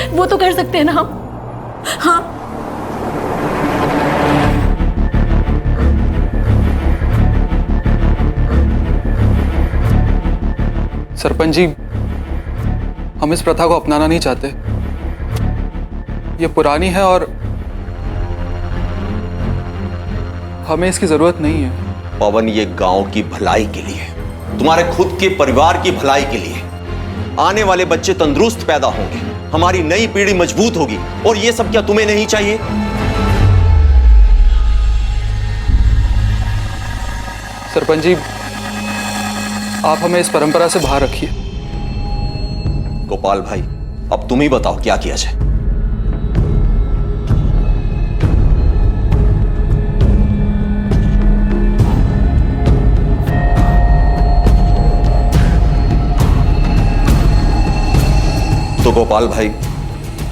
वो तो कर सकते हैं ना हम। हाँ, सरपंच जी, हम इस प्रथा को अपनाना नहीं चाहते। ये पुरानी है और हमें इसकी जरूरत नहीं है। पवन, ये गांव की भलाई के लिए, तुम्हारे खुद के परिवार की भलाई के लिए, आने वाले बच्चे तंदुरुस्त पैदा होंगे, हमारी नई पीढ़ी मजबूत होगी। और ये सब क्या तुम्हें नहीं चाहिए? सरपंच जी, आप हमें इस परंपरा से बाहर रखिए। गोपाल भाई, अब तुम ही बताओ क्या किया जाए। तो गोपाल भाई,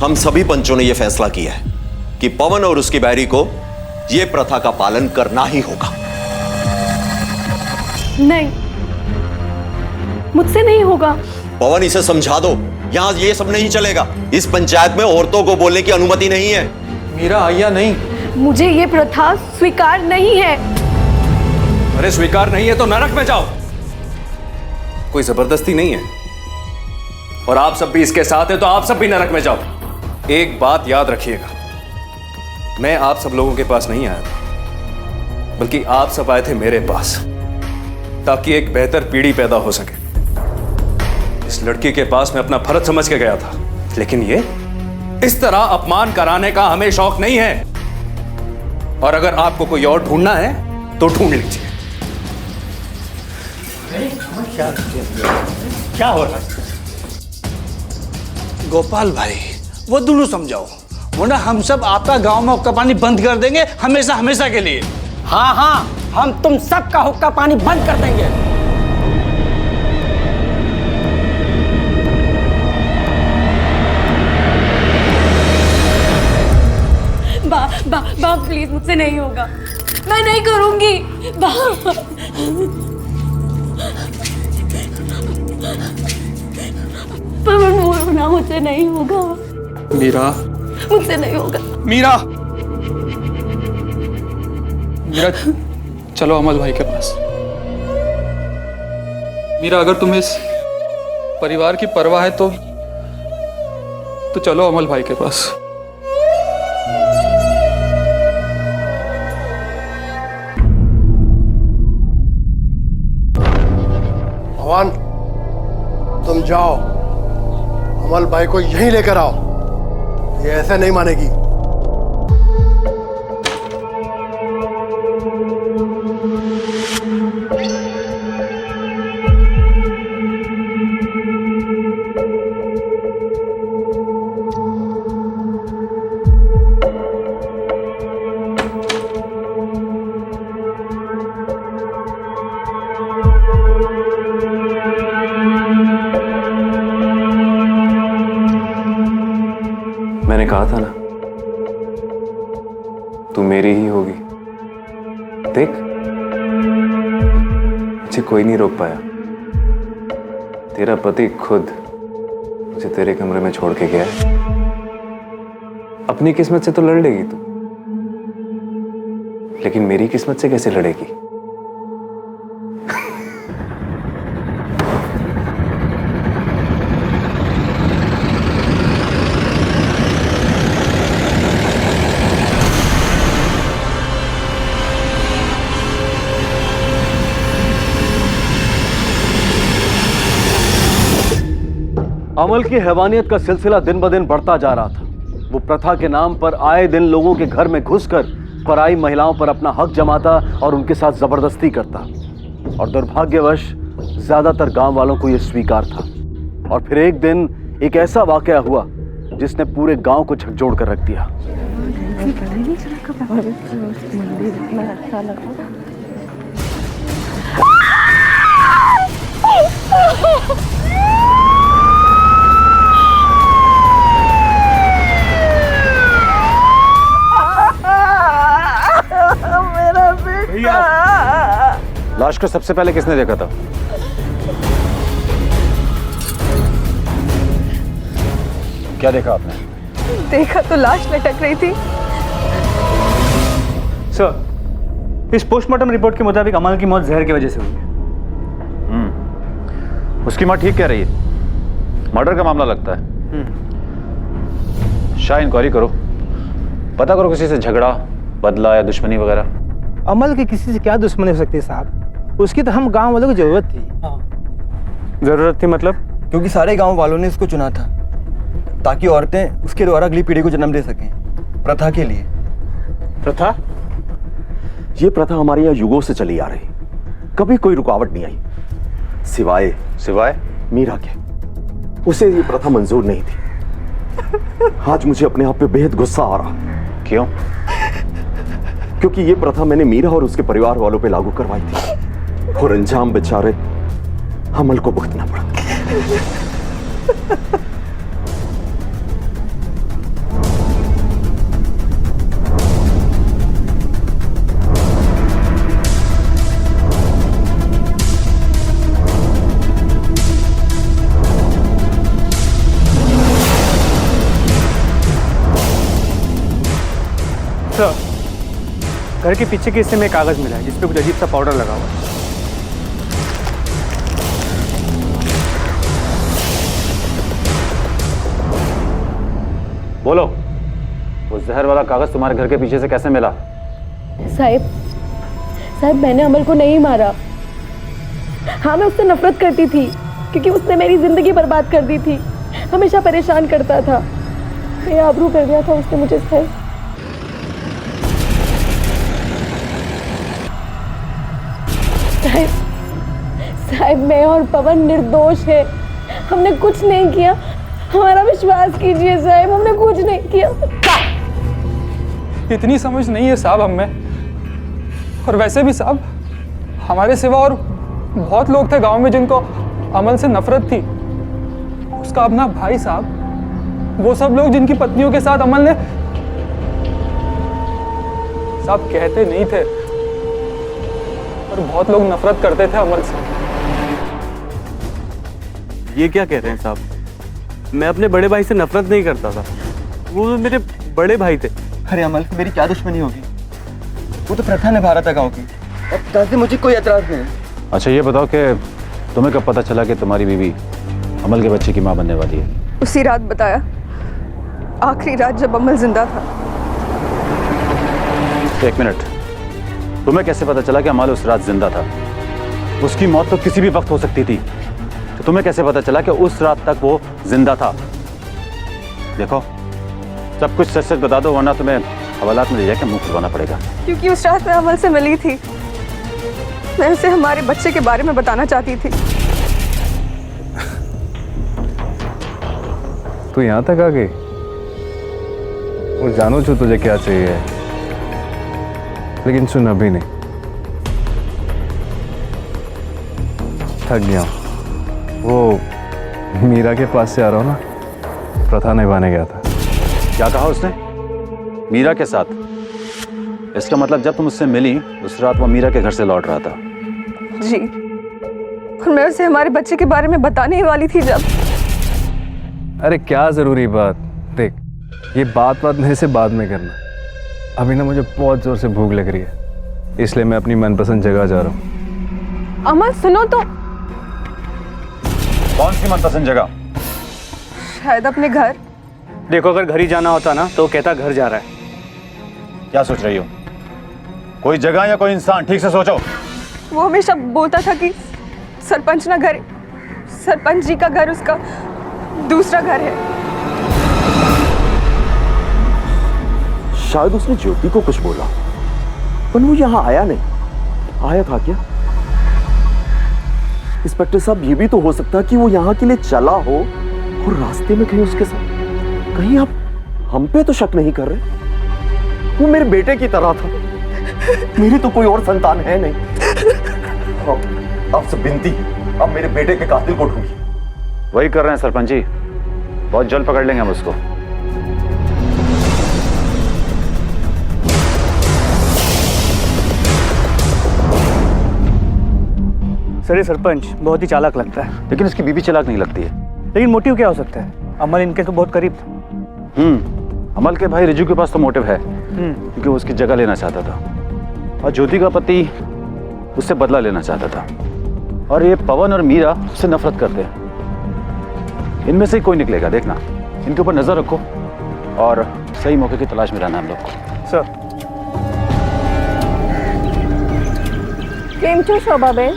हम सभी पंचों ने यह फैसला किया है कि पवन और उसकी बैरी को यह प्रथा का पालन करना ही होगा। नहीं, मुझसे नहीं होगा। पवन, इसे समझा दो, यहां ये सब नहीं चलेगा। इस पंचायत में औरतों को बोलने की अनुमति नहीं है। मीरा, आया नहीं। मुझे ये प्रथा स्वीकार नहीं है। अरे स्वीकार नहीं है तो नरक में जाओ। कोई जबरदस्ती नहीं है। और आप सब भी इसके साथ हैं तो आप सब भी नरक में जाओ। एक बात याद रखिएगा, मैं आप सब लोगों के पास नहीं आया था, बल्कि आप सब आए थे मेरे पास, ताकि एक बेहतर पीढ़ी पैदा हो सके। इस लड़की के पास मैं अपना फर्ज समझ के गया था, लेकिन ये इस तरह अपमान कराने का हमें शौक नहीं है। और अगर आपको कोई और ढूंढना है तो ढूंढ लीजिए। क्या हो रहा है? गोपाल भाई, वो दोनों समझाओ, वरना हम सब आपका गांव में हुक्का पानी बंद कर देंगे हमेशा हमेशा के लिए। हाँ हाँ, हम तुम सबका हुक्का पानी बंद कर देंगे। बा प्लीज, मुझसे नहीं होगा, मैं नहीं करूंगी। ना, मुझसे नहीं होगा। मीरा, मुझसे नहीं होगा। मीरा, मीरा, चलो अमल भाई के पास। मीरा, अगर तुम्हें इस परिवार की परवाह है तो चलो अमल भाई के पास। भगवान, तुम जाओ, अमल भाई को यहीं लेकर आओ, ये ऐसे नहीं मानेगी। मैंने कहा था ना, तू मेरी ही होगी। देख, मुझे कोई नहीं रोक पाया। तेरा पति खुद मुझे तेरे कमरे में छोड़ के गया है। अपनी किस्मत से तो लड़ लेगी तू, लेकिन मेरी किस्मत से कैसे लड़ेगी? अमल की हैवानियत का सिलसिला दिन ब दिन बढ़ता जा रहा था। वो प्रथा के नाम पर आए दिन लोगों के घर में घुसकर पराई महिलाओं पर अपना हक जमाता और उनके साथ जबरदस्ती करता। और दुर्भाग्यवश ज्यादातर गांव वालों को यह स्वीकार था। और फिर एक दिन एक ऐसा वाकया हुआ जिसने पूरे गांव को झकझोर कर रख दिया। लाश को सबसे पहले किसने देखा था? क्या देखा आपने? देखा तो लाश लटक रही थी। सर, इस पोस्टमार्टम रिपोर्ट के मुताबिक अमल की मौत जहर की वजह से हुई है। उसकी मां ठीक कह रही है, मर्डर का मामला लगता है। शाह इंक्वायरी करो, पता करो किसी से झगड़ा, बदला या दुश्मनी वगैरह। अमल की किसी से क्या दुश्मनी हो सकती है साहब? उसकी तो हम गांव वालों को जरूरत थी। जरूरत थी मतलब? क्योंकि सारे गांव वालों ने इसको चुना था ताकि औरतें उसके द्वारा अगली पीढ़ी को जन्म दे सकें, प्रथा के लिए। प्रथा? ये प्रथा हमारे यहाँ युगों से चली आ रही, कभी कोई रुकावट नहीं आई, सिवाय मीरा के। उसे ये प्रथा मंजूर नहीं थी। आज मुझे अपने आप पे बेहद गुस्सा आ रहा। क्यों? क्योंकि ये प्रथा मैंने मीरा और उसके परिवार वालों पे लागू करवाई थी, और अंजाम बेचारे अमल को भुगतना पड़ा। सर, घर के पीछे के हिस्से में कागज मिला है जिस पे कुछ अजीब सा पाउडर लगा हुआ है। बोलो, वो जहर वाला कागज तुम्हारे घर के पीछे से कैसे मिला? साहब मैंने अमल को नहीं मारा। हाँ, मैं उससे नफरत करती थी क्योंकि उसने मेरी जिंदगी बर्बाद कर दी थी, हमेशा परेशान करता था। मैं आबरू कर दिया था उसने मुझे। साहब मैं और पवन निर्दोष है, हमने कुछ नहीं किया, हमारा विश्वास कीजिए साहब, हमने कुछ नहीं किया। इतनी समझ नहीं है साहब हमें, और वैसे भी साहब हमारे सिवा और बहुत लोग थे गांव में जिनको अमल से नफरत थी। उसका अपना भाई साहब, वो सब लोग जिनकी पत्नियों के साथ अमल ने साहब कहते नहीं थे, और बहुत लोग नफरत करते थे अमल से। ये क्या कह रहे हैं साहब? मैं अपने बड़े भाई से नफरत नहीं करता था, वो मेरे बड़े भाई थे। अरे अमल, मेरी क्या दुश्मनी होगी? वो तो प्रथा निभा रहा था गाँव की, अब ताज़े मुझे कोई एतराज नहीं है। अच्छा ये बताओ कि तुम्हें कब पता चला कि तुम्हारी बीवी अमल के बच्चे की माँ बनने वाली है? उसी रात बताया, आखिरी रात जब अमल जिंदा था। एक मिनट, तुम्हें कैसे पता चला कि अमल उस रात जिंदा था? उसकी मौत तो किसी भी वक्त हो सकती थी, तो तुम्हें कैसे पता चला कि उस रात तक वो जिंदा था? देखो, सब कुछ सच सच बता दो, वरना तुम्हें हवालात में ले जाकर मुंह खुलवाना पड़ेगा। क्योंकि उस रात मैं अमल से मिली थी, मैं उसे हमारे बच्चे के बारे में बताना चाहती थी। तू यहाँ तक आ गई? वो जानो जो तुझे क्या चाहिए, लेकिन सुन अभी नहीं, थक गया हूँ। वो मीरा के पास से आ रहा हूँ ना, प्रथा निभाने गया था। क्या कहा उसने? मीरा के साथ? इसका मतलब जब तुम उससे मिली उस रात वो मीरा के घर से लौट रहा था? जी, और मैं उसे हमारे बच्चे के बारे में बताने ही वाली थी जब। अरे क्या जरूरी बात, देख ये बात मेरे से बाद में करना। अभी ना मुझे बहुत जोर से भूख लग रही है, इसलिए मैं अपनी मनपसंद जगह जा रहा हूँ। अमल सुनो तो। कौन सी मनपसंद जगह? शायद अपने घर। देखो, अगर घर ही जाना होता ना तो कहता घर जा रहा है। क्या सोच रही हो? कोई जगह या कोई इंसान, ठीक से सोचो। वो हमेशा बोलता था कि सरपंच ना घर, सरपंच जी का घर उसका दूसरा घर है। शायद उसने ज्योति को कुछ बोला, पर वो यहाँ आया नहीं। आया था क्या? इंस्पेक्टर साहब, ये भी तो हो सकता कि वो यहाँ के लिए चला हो और रास्ते में कहीं उसके साथ। कहीं आप हम पे तो शक नहीं कर रहे? वो मेरे बेटे की तरह था, मेरी तो कोई और संतान है नहीं। आपसे विनती, अब मेरे बेटे के कातिल को ढूंढिए। वही कर रहे हैं सरपंच जी, बहुत जल्द पकड़ लेंगे हम उसको। सर, ये सरपंच बहुत ही चालाक लगता है। लेकिन उसकी बीवी चालाक नहीं लगती है। लेकिन मोटिव क्या हो सकता है? अमल इनके तो बहुत करीब था। अमल के भाई रिजू के पास तो मोटिव है, क्योंकि वो उसकी जगह लेना चाहता था, और ज्योति का पति उससे बदला लेना चाहता था, और ये पवन और मीरा उससे नफरत करते हैं। इनमें से कोई निकलेगा, देखना। इनके ऊपर नजर रखो और सही मौके की तलाश में रहना हम लोग को। सर। केम छो शोभा बेन?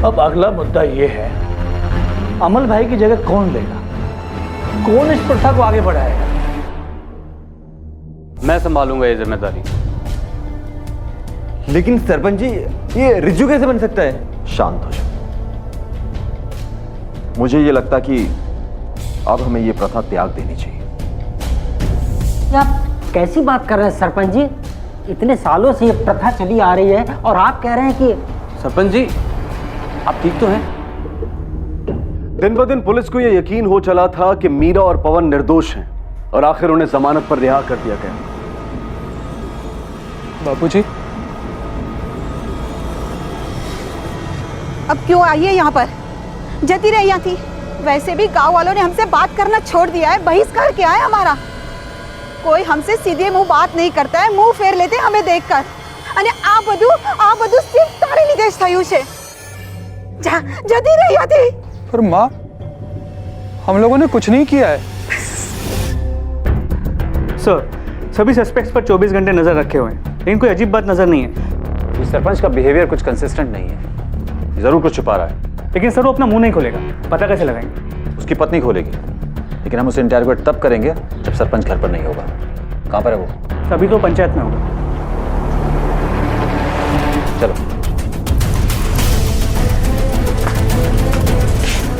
अब अगला मुद्दा ये है, अमल भाई की जगह कौन लेगा? कौन इस प्रथा को आगे बढ़ाएगा? मैं संभालूंगा ये जिम्मेदारी। लेकिन सरपंच जी, ये रिजू कैसे बन सकता है? शांत हो जाओ। मुझे ये लगता कि अब हमें ये प्रथा त्याग देनी चाहिए। आप कैसी बात कर रहे हैं सरपंच जी? इतने सालों से ये प्रथा चली आ रही है और आप कह रहे हैं कि... सरपंच जी, आप ठीक तो हैं? दिन ब दिन पुलिस को यह यकीन हो चला था कि मीरा और पवन निर्दोष हैं, और आखिर उन्हें जमानत पर रिहा कर दिया गया। बापूजी, अब क्यों आई है यहाँ पर? जती रही यहाँ थी, वैसे भी गांव वालों ने हमसे बात करना छोड़ दिया है, बहिष्कार किया है हमारा। कोई हमसे सीधे मुंह बात नहीं करता है, मुंह फेर लेते हमें देखकर। અને આ બધું સિર્ફ તારે લીધે જ થયું છે। જા જતી રહી હતી। पर माँ, हम लोगों ने कुछ नहीं किया है। सर, सभी सस्पेक्ट्स पर 24 घंटे नजर रखे हुए हैं, लेकिन कोई अजीब बात नजर नहीं है। इस सरपंच का बिहेवियर कुछ कंसिस्टेंट नहीं है, जरूर कुछ छुपा रहा है। लेकिन सर वो अपना मुंह नहीं खोलेगा, पता कैसे लगाएंगे? उसकी पत्नी खोलेगी, लेकिन हम उसे इंटरोगेट तब करेंगे जब सरपंच घर पर नहीं होगा। कहाँ पर है वो? अभी तो पंचायत में होगा। चलो।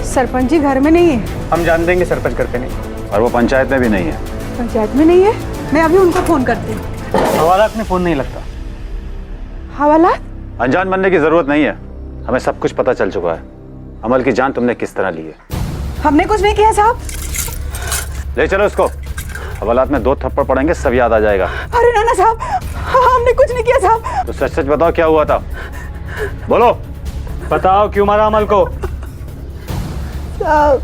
सरपंच जी घर में नहीं है। हम जान देंगे सरपंच घर पे नहीं। और वो पंचायत में भी नहीं है। पंचायत में नहीं है? मैं अभी उनको फोन करती हूँ। हवालात में फोन नहीं लगता। हवालात? अनजान बनने की जरूरत नहीं है, हमें सब कुछ पता चल चुका है। अमल की जान तुमने किस तरह ली है। हमने कुछ नहीं किया साहब। ले चलो उसको, हवालात में 2 थप्पड़ पड़ेंगे, सब याद आ जाएगा। अरे नाना साहब, हमने कुछ नहीं किया साहब। तो सच सच बताओ क्या हुआ था, बोलो। बताओ क्यों मारा अमल को? साहब,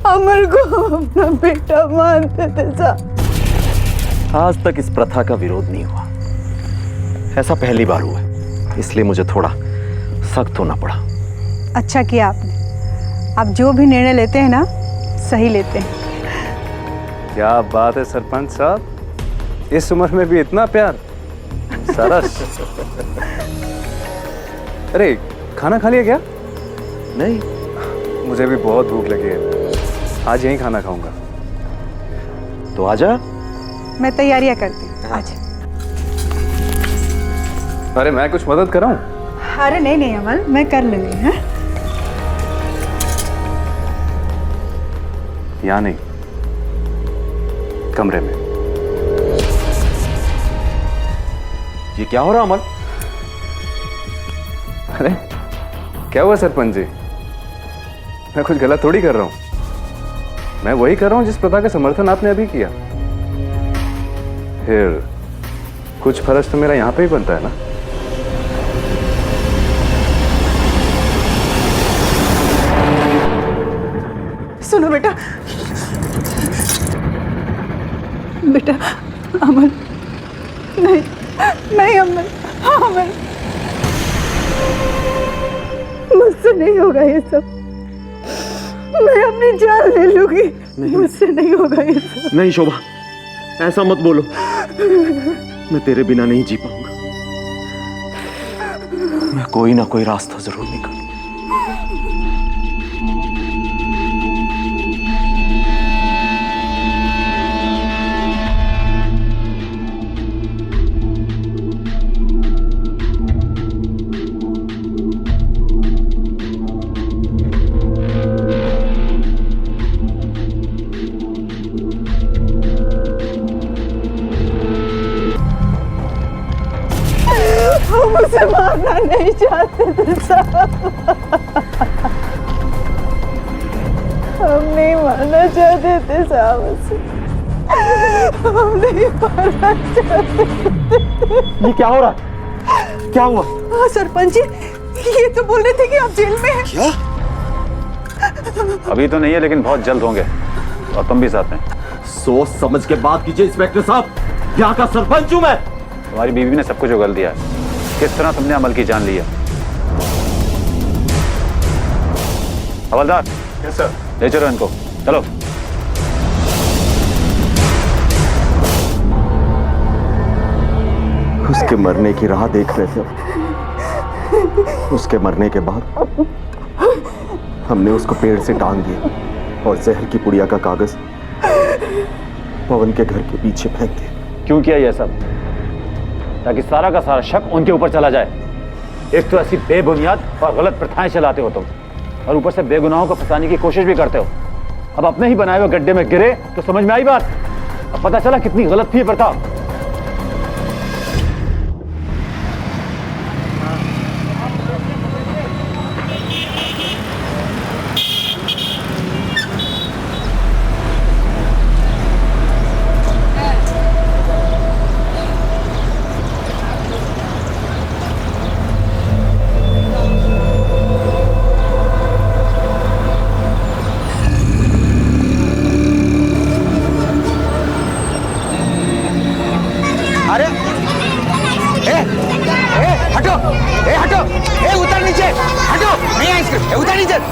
अमल को अपना बेटा मानते थे साहब। आज तक इस प्रथा का विरोध नहीं हुआ, ऐसा पहली बार हुआ है, इसलिए मुझे थोड़ा सख्त होना पड़ा। अच्छा किया आपने। आप जो भी निर्णय लेते हैं ना, सही लेते हैं। क्या बात है सरपंच साहब, इस उम्र में भी इतना प्यार, सरस। अरे खाना खा लिया क्या? नहीं, मुझे भी बहुत भूख लगी है, आज यहीं खाना खाऊंगा। तो आजा। मैं तैयारियां करती हूँ, आज। अरे मैं कुछ मदद कराऊं? अरे नहीं नहीं अमल, मैं कर लूंगी। हाँ, यहाँ नहीं, कमरे में। ये क्या हो रहा अमल? अरे क्या हुआ सरपंच जी, मैं कुछ गलत थोड़ी कर रहा हूं। मैं वही कर रहा हूं जिस प्रथा का समर्थन आपने अभी किया। फिर कुछ फर्ज तो मेरा यहां पे ही बनता है ना। सुनो बेटा, बेटा अमल, नहीं नहीं अमल, हाँ अमल, मुझसे नहीं होगा ये सब। मैं अपनी जान ले लूंगी, मुझसे नहीं होगा ये सब। नहीं शोभा, ऐसा मत बोलो, मैं तेरे बिना नहीं जी पाऊंगा। मैं कोई ना कोई रास्ता जरूर निकालूंगा। हम उसे मारना नहीं चाहते थे साहब, हम नहीं मारना चाहते थे साहब उसे, हम नहीं मारना चाहते थे। ये क्या हो रहा, क्या हुआ? हाँ सरपंच जी, ये तो बोल रहे थे कि आप जेल में हैं। क्या? अभी तो नहीं है, लेकिन बहुत जल्द होंगे, और तुम भी साथ में। सोच समझ के बात कीजिए इंस्पेक्टर साहब, यहाँ का सरपंच हूं मैं। तुम्हारी बीवी ने सब कुछ उगल दिया है, किस तरह तुमने अमल की जान ली है। हवलदार। Yes sir. ले चलो इनको, चलो। उसके मरने की राह देख रहे थे, उसके मरने के बाद हमने उसको पेड़ से टांग दिया और जहर की पुड़िया का कागज पवन के घर के पीछे फेंक दिया। क्यों किया यह सब? ताकि सारा का सारा शक उनके ऊपर चला जाए। एक तो ऐसी बेबुनियाद और गलत प्रथाएं चलाते हो तुम, और ऊपर से बेगुनाहों को फंसाने की कोशिश भी करते हो। अब अपने ही बनाए हुए गड्ढे में गिरे तो समझ में आई बात, अब पता चला कितनी गलत थी ये प्रथा।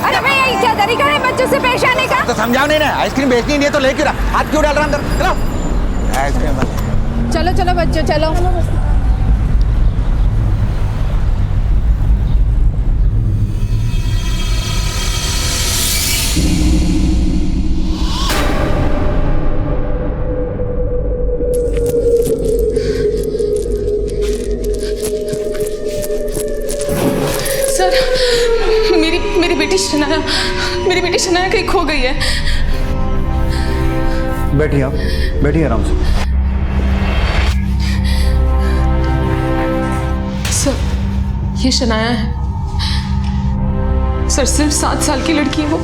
अरे भैया ये क्या तरीका है बच्चों से पेश आने का? तो समझाओ नहीं ना, आइसक्रीम बेचनी नहीं है तो ले क्यों रहा, हाथ क्यों डाल रहा अंदर? चलो आइसक्रीम बंद। चलो चलो बच्चों चलो। मेरी बेटी शनाया कहीं खो गई है। बैठिए आप, बैठिए आराम से। सर ये शनाया है सर, सिर्फ 7 साल की लड़की है वो।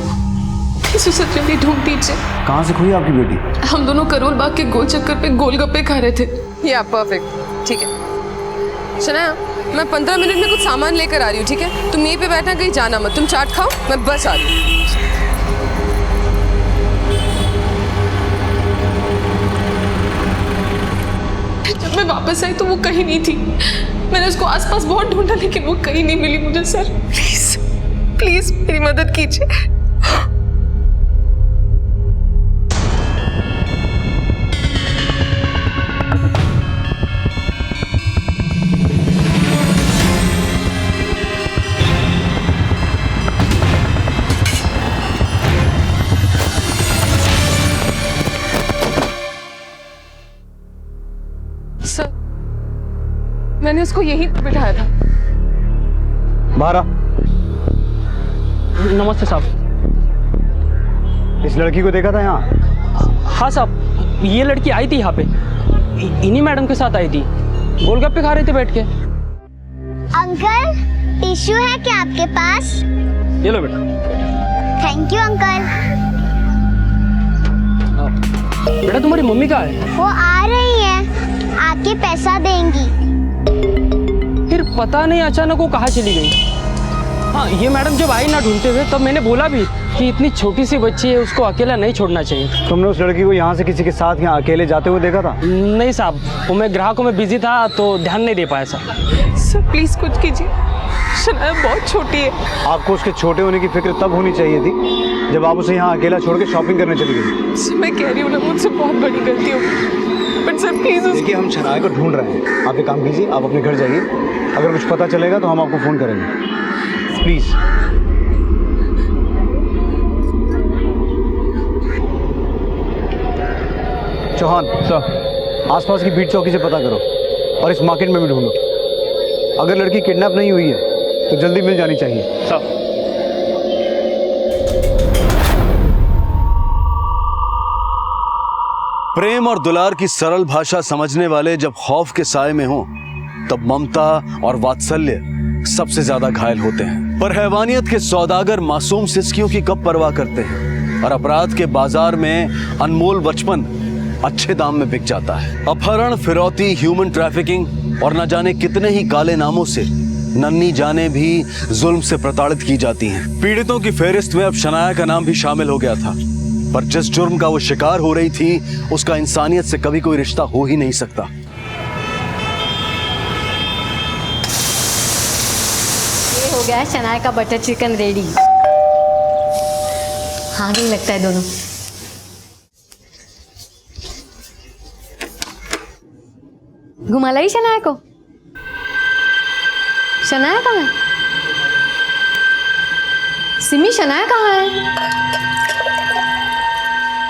इसे सच में ढूंढ दीजिए। कहाँ से खोई आपकी बेटी? हम दोनों करोल बाग के गोल चक्कर पे गोलगप्पे खा रहे थे। या परफेक्ट, ठीक है। शनाया मैं 15 मिनट में कुछ सामान लेकर आ रही हूँ, ठीक है? तुम यहीं पे बैठना, कहीं जाना मत। तुम चाट खाओ, मैं बस आ रही हूँ। जब मैं वापस आई तो वो कहीं नहीं थी। मैंने उसको आसपास बहुत ढूंढा लेकिन वो कहीं नहीं मिली मुझे। सर प्लीज प्लीज मेरी मदद कीजिए। सर मैंने उसको यहीं पर बिठाया था। बाहर आ। नमस्ते साहब। इस लड़की को देखा था यहाँ? हाँ साहब, ये लड़की आई थी यहाँ पे, इन्हीं मैडम के साथ आई थी। गोलगप्पे खा रहे थे बैठ के। अंकल टिश्यू है क्या आपके पास? ये लो बेटा। Thank you uncle. बेटा तुम्हारी मम्मी कहाँ है? वो आ रही है, आके पैसा देंगी। फिर पता नहीं अचानक वो कहाँ चली गई। हाँ ये मैडम जब आई ना ढूंढते हुए तब मैंने बोला भी कि इतनी छोटी सी बच्ची है, उसको अकेला नहीं छोड़ना चाहिए। तुमने उस लड़की को यहाँ से किसी के साथ यहाँ अकेले जाते हुए देखा था? नहीं साहब, वो मैं ग्राहकों में बिजी था तो ध्यान नहीं दे पाया साहब। सर प्लीज कुछ कीजिए, शनाया बहुत छोटी है। आपको उसके छोटे होने की फिक्र तब होनी चाहिए थी जब आप उसे यहाँ अकेला छोड़ के शॉपिंग करने चली गई। सर मैं कह रही हूँ ना, मुझसे बहुत बड़ी गलती हो गई, बट सर प्लीज। देखिए हम शनाया को ढूंढ रहे हैं, आप एक काम कीजिए, आप अपने घर जाइए, अगर कुछ पता चलेगा तो हम आपको फोन करेंगे, प्लीज। चौहान सर, आसपास की बीट चौकी से पता करो और इस मार्केट में भी ढूंढो। अगर लड़की किडनैप नहीं हुई है तो जल्दी मिल जानी चाहिए सर। प्रेम और दुलार की सरल भाषा समझने वाले जब खौफ के साए में हों तब ममता और वात्सल्य सबसे ज्यादा घायल होते हैं। पर हैवानियत के सौदागर मासूम सिस्कियों की कब परवाह करते हैं, और अपराध के बाजार में अनमोल बचपन अच्छे दाम में बिक जाता है। अपहरण, फिरौती, ह्यूमन ट्रैफिकिंग और न जाने कितने ही काले नामों से नन्ही जाने भी जुल्म से प्रताड़ित की जाती हैं। पीड़ितों की फेहरिस्त में अब शनाया का नाम भी शामिल हो गया था, पर जिस जुर्म का वो शिकार हो रही थी उसका इंसानियत से कभी कोई रिश्ता हो ही नहीं सकता। ये हो गया शनाया का बटर चिकन रेडी। हाँ नहीं लगता है दोनों। घुमा लाई शनाया को। शनाया कहाँ है? सिमी शनाया कहाँ है?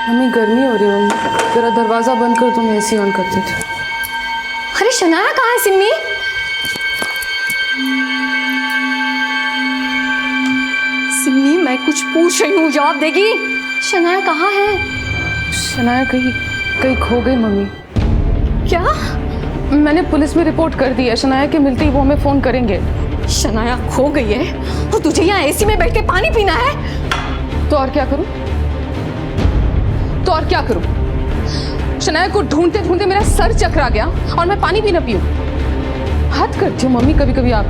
मम्मी गर्मी हो रही है, मम्मी जरा दरवाजा बंद कर दो, मैं एसी ऑन करती थी। अरे शनाया कहाँ है सिमी? सिमी मैं कुछ पूछ रही हूँ, जवाब देगी। शनाया कहाँ है? शनाया कहीं खो गई मम्मी। क्या? मैंने पुलिस में रिपोर्ट कर दी है। शनाया के मिलते ही वो हमें फोन करेंगे। शनाया खो गई है और तुझे यहाँ एसी में बैठ के पानी पीना है? तो और क्या करूं? शनाया को ढूंढते ढूंढते मेरा सर चकरा गया और मैं पानी भी ना पीऊं। हद करती हूँ मम्मी कभी कभी आप।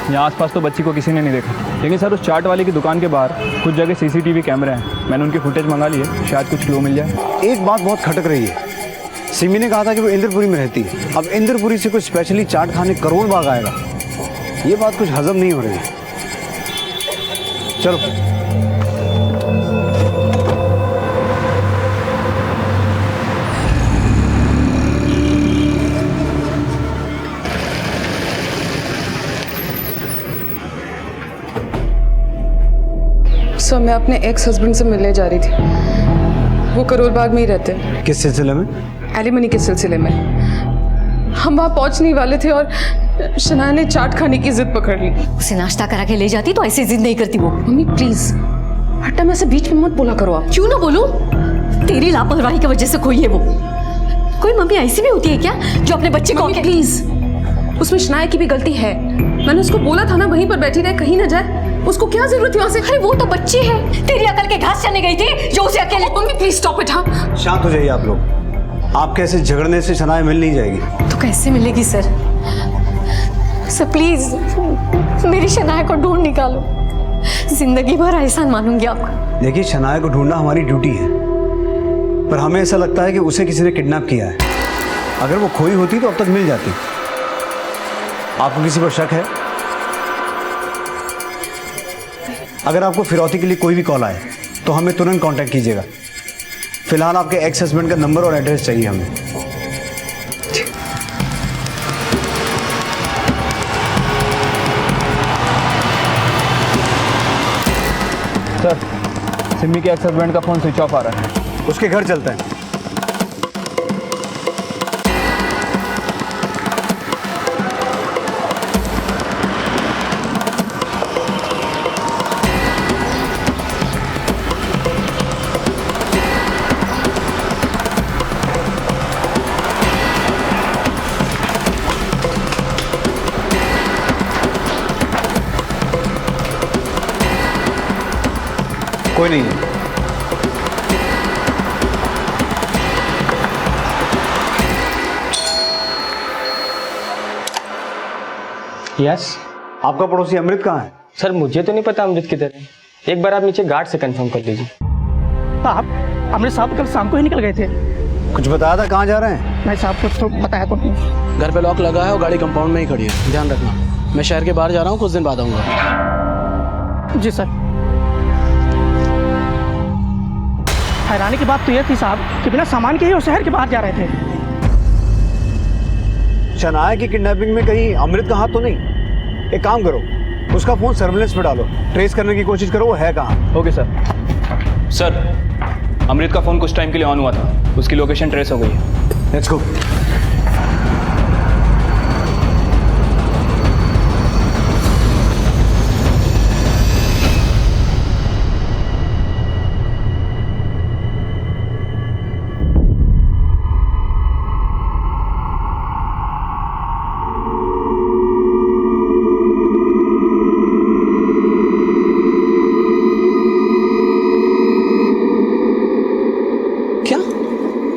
यहाँ आसपास तो बच्ची को किसी ने नहीं देखा, लेकिन सर उस चाट वाले की दुकान के बाहर कुछ जगह सीसीटीवी कैमरे हैं। मैंने उनकी फुटेज मंगा ली है, शायद कुछ क्लू मिल जाए। एक बात बहुत खटक रही है, सिमी ने कहा था कि वो इंद्रपुरी में रहती है। अब इंद्रपुरी से कुछ स्पेशली चाट खाने करोल बाग आएगा, ये बात कुछ हजम नहीं हो रही है। चलो सर मैं अपने एक्स हस्बैंड से मिलने जा रही थी, वो करोल बाग में ही रहते हैं। किस सिलसिले में? एलिमनी के सिलसिले में। हम वहाँ पहुँचने वाले थे और शनाया ने चाट खाने की जिद पकड़ ली। उसे नाश्ता करा के ले जाती तो ऐसी जिद नहीं करती वो। मम्मी प्लीज हट्टा, में से बीच में मत बोला करो आप। क्यों ना बोलूं? तेरी लापरवाही की वजह से खोई है वो। कोई मम्मी ऐसी भी होती है क्या जो अपने बच्चे को? प्लीज, उसमें शनाया की भी गलती है। मैंने उसको बोला था ना वहीं पर बैठी रहे, कहीं ना जाए। उसको क्या जरूरत है वहां से? अरे वो तो बच्ची है, तेरी अकल के घास चने गई थी जो उसे अकेले। Mummy please stop it. हाँ शांत हो जाइए आप लोग, आपके ऐसे झगड़ने से शनाया मिल नहीं जाएगी। तो कैसे मिलेगी सर? सर प्लीज मेरी शनाया को ढूंढ निकालो, जिंदगी भर एहसान मानूंगी आपका। देखिए शनाया को ढूंढना हमारी ड्यूटी है, पर हमें ऐसा लगता है कि उसे किसी ने किडनैप किया है। अगर वो खोई होती तो अब तक मिल जाती। आपको किसी पर शक है? अगर आपको फिरौती के लिए कोई भी कॉल आए तो हमें तुरंत कांटेक्ट कीजिएगा। फिलहाल आपके एक्स हस्बैंड का नंबर और एड्रेस चाहिए हमें। सर सिमी के एक्स हस्बैंड का फोन स्विच ऑफ आ रहा है। उसके घर चलते हैं। कोई नहीं है। यस आपका पड़ोसी अमृत कहाँ है? सर मुझे तो नहीं पता अमृत किधर है, एक बार आप नीचे गार्ड से कंफर्म कर लीजिए। साहब अमृत साहब कल शाम को ही निकल गए थे। कुछ बताया था कहाँ जा रहे हैं? नहीं साहब कुछ तो बताया तो नहीं। घर पे लॉक लगा है और गाड़ी कंपाउंड में ही खड़ी है, ध्यान रखना। मैं शहर के बाहर जा रहा हूँ, कुछ दिन बाद आऊँगा। जी सर। हैरानी की बात तो यह थी साहब कि बिना सामान के ही वो शहर के बाहर जा रहे थे। शनाया की किडनैपिंग में कहीं अमृत का हाथ तो नहीं? एक काम करो, उसका फोन सर्विलेंस पे डालो, ट्रेस करने की कोशिश करो वो है कहाँ। Okay sir. सर अमृत का फोन कुछ टाइम के लिए ऑन हुआ था, उसकी लोकेशन ट्रेस हो गई है। Let's go.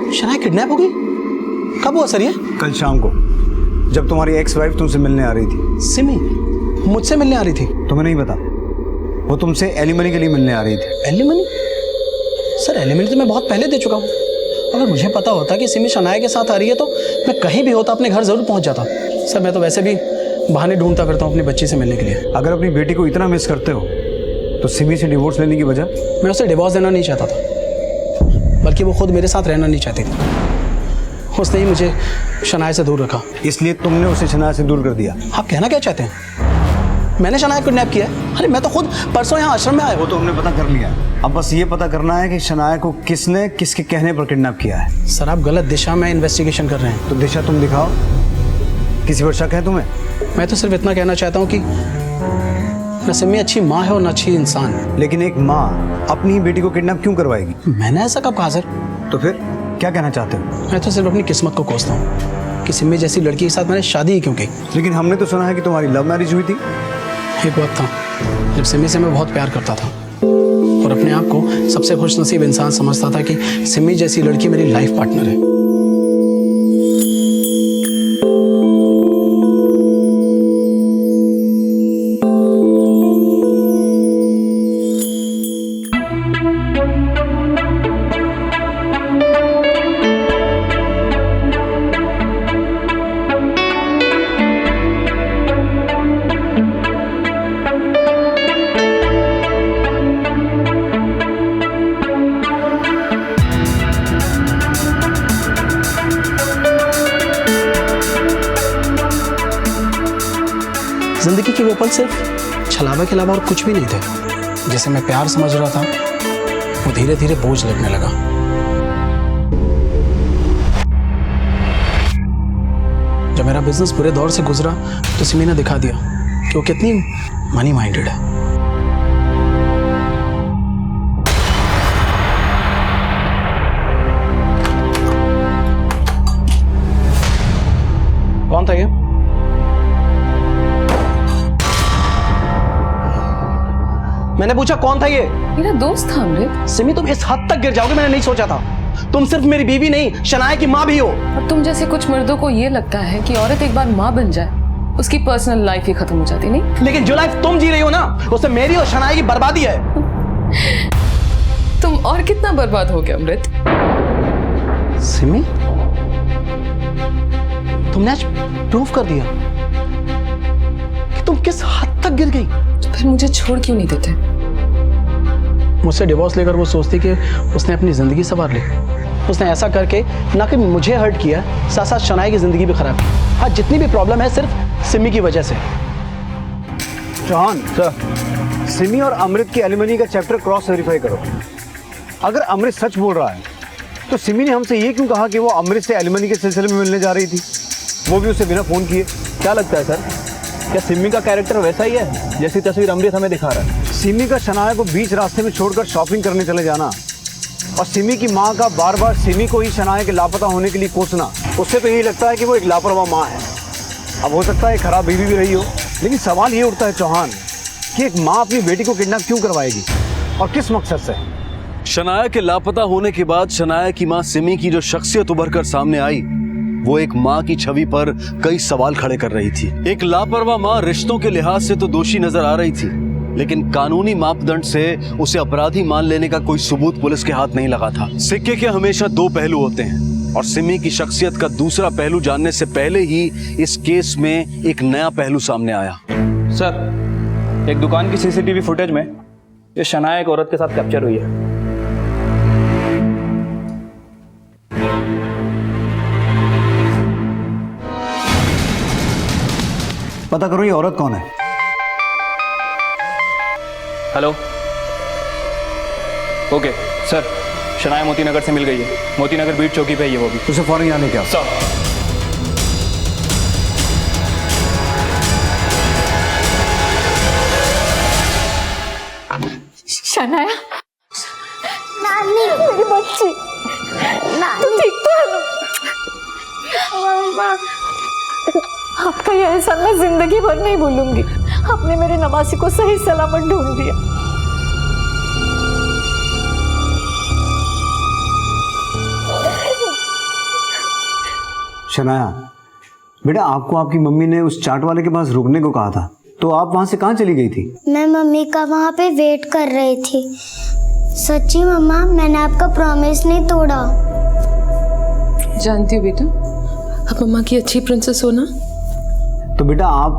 शनाया किडनैप हो गई? कब हुआ सर ये? कल शाम को, जब तुम्हारी एक्स वाइफ तुमसे मिलने आ रही थी। सिमी मुझसे मिलने आ रही थी? तुम्हें नहीं पता, वो तुमसे एलिमनी के लिए मिलने आ रही थी। एलिमनी? सर एलिमनी तो मैं बहुत पहले दे चुका हूँ। अगर मुझे पता होता कि सिमी शनाया के साथ आ रही है तो मैं कहीं भी होता अपने घर जरूर पहुँच जाता। सर मैं तो वैसे भी बहाने ढूंढता फिरता हूँ अपनी बच्ची से मिलने के लिए। अगर अपनी बेटी को इतना मिस करते हो तो सिमी से डिवोर्स लेने की वजह? मैं उसे डिवोर्स देना नहीं चाहता था, बल्कि वो खुद मेरे साथ रहना नहीं चाहती थी। उसने ही मुझे शनाया से दूर रखा। इसलिए तुमने उसे शनाया से दूर कर दिया? आप कहना क्या चाहते हैं? मैंने शनाया को किडनैप किया? अरे मैं तो खुद परसों यहाँ आश्रम में आया। वो तो हमने पता कर लिया, अब बस ये पता करना है कि शनाया को किसने किसके कहने पर किडनैप किया है। सर आप गलत दिशा में इन्वेस्टिगेशन कर रहे हैं। तो दिशा तुम दिखाओ, किसी पर शक है तुम्हें? मैं तो सिर्फ इतना कहना चाहता हूँ कि न सिमी अच्छी माँ है और न अच्छी इंसान। लेकिन एक माँ अपनी ही बेटी को किडनैप क्यों करवाएगी? मैंने ऐसा कब कहा सर? तो फिर क्या कहना चाहते हो? मैं तो सिर्फ अपनी किस्मत को कोसता हूँ कि सिमी जैसी लड़की के साथ मैंने शादी ही क्यों की। लेकिन हमने तो सुना है कि तुम्हारी लव मैरिज हुई थी। एक वक्त था जब सिमी से मैं बहुत प्यार करता था और अपने आप को सबसे खुशनसीब इंसान समझता था कि सिमी जैसी लड़की मेरी लाइफ पार्टनर है। जिंदगी के वो पल सिर्फ छलावे के अलावा और कुछ भी नहीं थे। जैसे मैं प्यार समझ रहा था वो धीरे धीरे बोझ लगने लगा। जब मेरा बिजनेस बुरे दौर से गुजरा तो सिमी ने दिखा दिया कि वो कितनी मनी माइंडेड है। कौन था ये? मैंने पूछा कौन था ये? मेरा दोस्त था अमृत। सिमी तुम इस हद तक गिर जाओगे मैंने नहीं सोचा था। तुम सिर्फ मेरी बीवी नहीं शनाया की माँ भी हो। और तुम जैसे कुछ मर्दों को ये लगता है कि औरत एक बार माँ बन जाए उसकी पर्सनल लाइफ ही खत्म हो जाती, नहीं? लेकिन जो लाइफ तुम जी रही हो ना उससे मेरी और शनाया की बर्बादी है। तुम और कितना बर्बाद हो गया अमृत? सिमी तुमने आज प्रूव कर दिया कि तुम किस हद तक गिर गई। तो फिर मुझे छोड़ क्यों नहीं देते? मुझसे डिवोर्स लेकर वो सोचती कि उसने अपनी जिंदगी संवार ली। उसने ऐसा करके ना कि मुझे हर्ट किया, साथ साथ शनाया की जिंदगी भी खराब की। आज जितनी भी प्रॉब्लम है सिर्फ सिमी की वजह से। चौहान सर, सिमी और अमृत की एलिमनी का चैप्टर क्रॉस वेरीफाई करो। अगर अमृत सच बोल रहा है तो सिमी ने हमसे ये क्यों कहा कि वो अमृत से एलिमनी के सिलसिले में मिलने जा रही थी, वो भी उसे बिना फोन किए? क्या लगता है सर, क्या सिमी का कैरेक्टर वैसा ही है जैसी तस्वीर अमृत हमें दिखा रहा है? सिमी का शनाया को बीच रास्ते में छोड़कर शॉपिंग करने चले जाना और सिमी की माँ का बार बार सिमी को ही शनाया के लापता होने के लिए कोसना, उससे तो यही लगता है कि वो एक लापरवाह माँ है। अब हो सकता है खराब बीवी भी रही हो, लेकिन सवाल ये उठता है चौहान कि एक माँ अपनी बेटी को किडनैप क्यों करवाएगी और किस मकसद से? शनाया के लापता होने के बाद शनाया की माँ सिमी की जो शख्सियत उभर कर सामने आई वो एक माँ की छवि पर कई सवाल खड़े कर रही थी। एक लापरवाह माँ रिश्तों के लिहाज से तो दोषी नजर आ रही थी, लेकिन कानूनी मापदंड से उसे अपराधी मान लेने का कोई सबूत पुलिस के हाथ नहीं लगा था। सिक्के के हमेशा दो पहलू होते हैं और सिमी की शख्सियत का दूसरा पहलू जानने से पहले ही इस केस में एक नया पहलू सामने आया। सर, एक दुकान की सीसीटीवी फुटेज में ये शनाया एक औरत के साथ कैप्चर हुई है। पता करो ये औरत कौन है। Hello, okay sir, Shanaya Moti Nagar से मिल गई है। मोती नगर बीट चौकी पे ही है वो भी। उसे फौरन यहाँ लेके आओ। शनाया, नानी मेरी बच्ची, तू ठीक तो है ना? आपका ये एहसान मैं जिंदगी भर नहीं भूलूंगी। आपने मेरे नवासी को सही सलामत ढूंढ दिया। शनाया बेटा, आपको आपकी मम्मी ने उस चाट वाले के पास रुकने को कहा था, तो आप वहां से कहाँ चली गई थी? मैं मम्मी का वहाँ पे वेट कर रही थी। सच्ची मम्मा, मैंने आपका प्रॉमिस नहीं तोड़ा। जानती हो बेटा, आप मम्मा की अच्छी प्रिंसेस हो ना। तो बेटा आप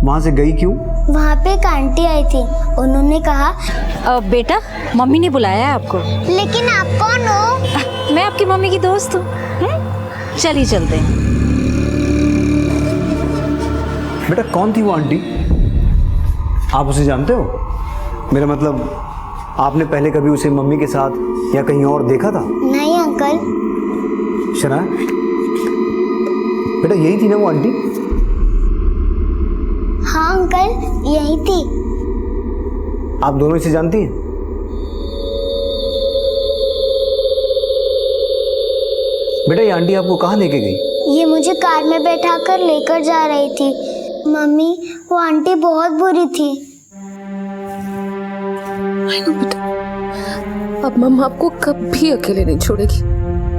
वहां से गई क्यों? वहाँ पे एक आंटी आई थी, उन्होंने कहा बेटा मम्मी ने बुलाया है आपको। लेकिन आप कौन हो? मैं आपकी मम्मी की दोस्त हूँ। चलिए चलते हैं। बेटा कौन थी वो आंटी? आप उसे जानते हो? मेरा मतलब आपने पहले कभी उसे मम्मी के साथ या कहीं और देखा था? नहीं अंकल। शना बेटा यही थी ना वो आंटी? हाँ अंकल, यही थी। आप दोनों इसे जानती हैं? बेटा ये आंटी आपको कहाँ लेके गई? ये मुझे कार में बैठा कर लेकर जा रही थी। मम्मी, वो आंटी बहुत बुरी थी। बेटा, अब मम्मा आपको कभी अकेले नहीं छोड़ेगी,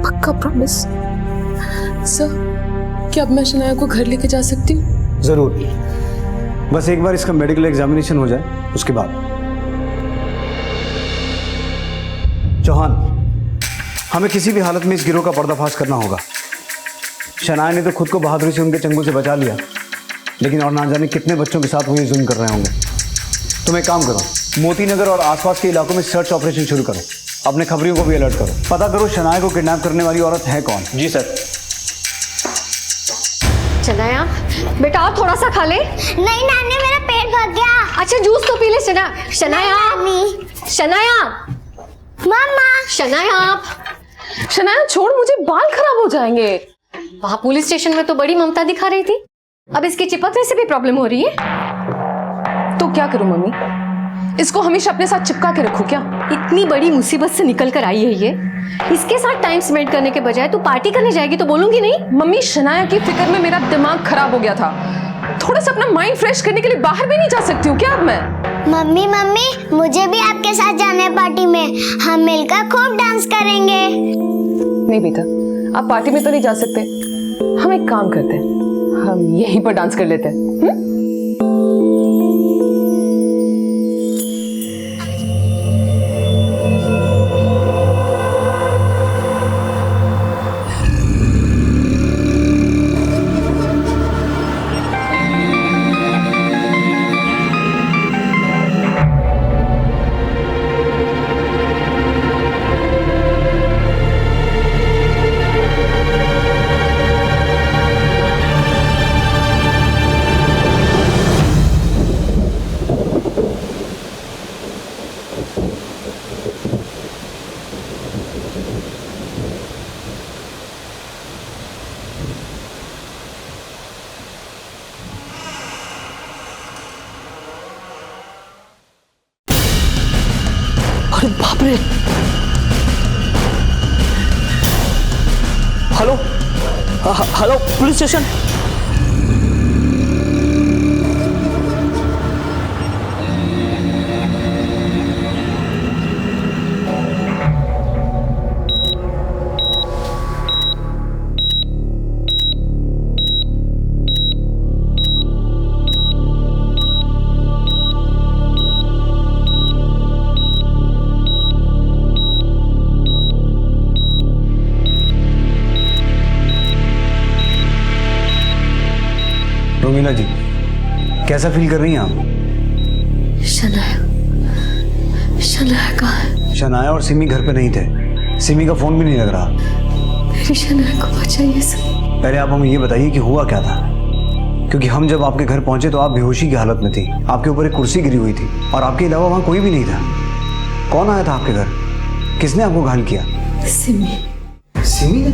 पक्का प्रॉमिस। सर, क्या अब मैं शनाया को घर लेके जा सकती हूँ? जरूर, बस एक बार इसका मेडिकल एग्जामिनेशन हो जाए उसके बाद। चौहान, हमें किसी भी हालत में इस गिरोह का पर्दाफाश करना होगा। शनाया ने तो खुद को बहादुरी से उनके चंगुल से बचा लिया, लेकिन और ना जाने कितने बच्चों के साथ वो ये जुल्म कर रहे होंगे। तुम एक काम करो, मोती नगर और आसपास के इलाकों में सर्च ऑपरेशन शुरू करो। अपने खबरियों को भी अलर्ट करो। पता करो शनाया को किडनैप करने वाली औरत है कौन। जी सर। शनाया बेटा और थोड़ा सा खा ले। नहीं नानी मेरा पेट भर गया। अच्छा जूस तो पी ले शनाया। शनाया मम्मा शनाया शनाया छोड़, मुझे बाल खराब हो जाएंगे। वहां पुलिस स्टेशन में तो बड़ी ममता दिखा रही थी, अब इसके चिपकने से भी प्रॉब्लम हो रही है। तो क्या करूं मम्मी, इसको हमेशा अपने साथ चिपका के रखूं क्या? इतनी बड़ी मुसीबत से निकल कर आई है ये, इसके साथ टाइम स्पेंड करने के बजाय तू पार्टी करने जाएगी तो बोलूंगी नहीं। मम्मी शनाया की फिक्र में मेरा दिमाग खराब हो गया था, थोड़ा सा अपना माइंड फ्रेश करने के लिए बाहर भी नहीं जा सकती हूँ क्या अब मैं? मम्मी मुझे भी आपके साथ जाना है पार्टी में, हम मिलकर खूब डांस करेंगे। नहीं बेटा, आप पार्टी में तो नहीं जा सकते, हम एक काम करते हैं, हम यहीं पर डांस कर लेते हैं। अरे बाप रे, hello hello police station. Romila ji, कैसा फील कर रही हैं आप? शनाया कहाँ है? शनाया और सिमी घर पे नहीं थे, सिमी का फोन भी नहीं लग रहा। मेरी शनाया को बचाइए सर। पहले आप हमें ये बताइए कि हुआ क्या था, क्योंकि हम जब आपके घर पहुंचे तो आप बेहोशी की हालत में थी, आपके ऊपर एक कुर्सी गिरी हुई थी और आपके अलावा वहां कोई भी नहीं था। कौन आया था आपके घर? किसने आपको घायल किया? सिमी ने?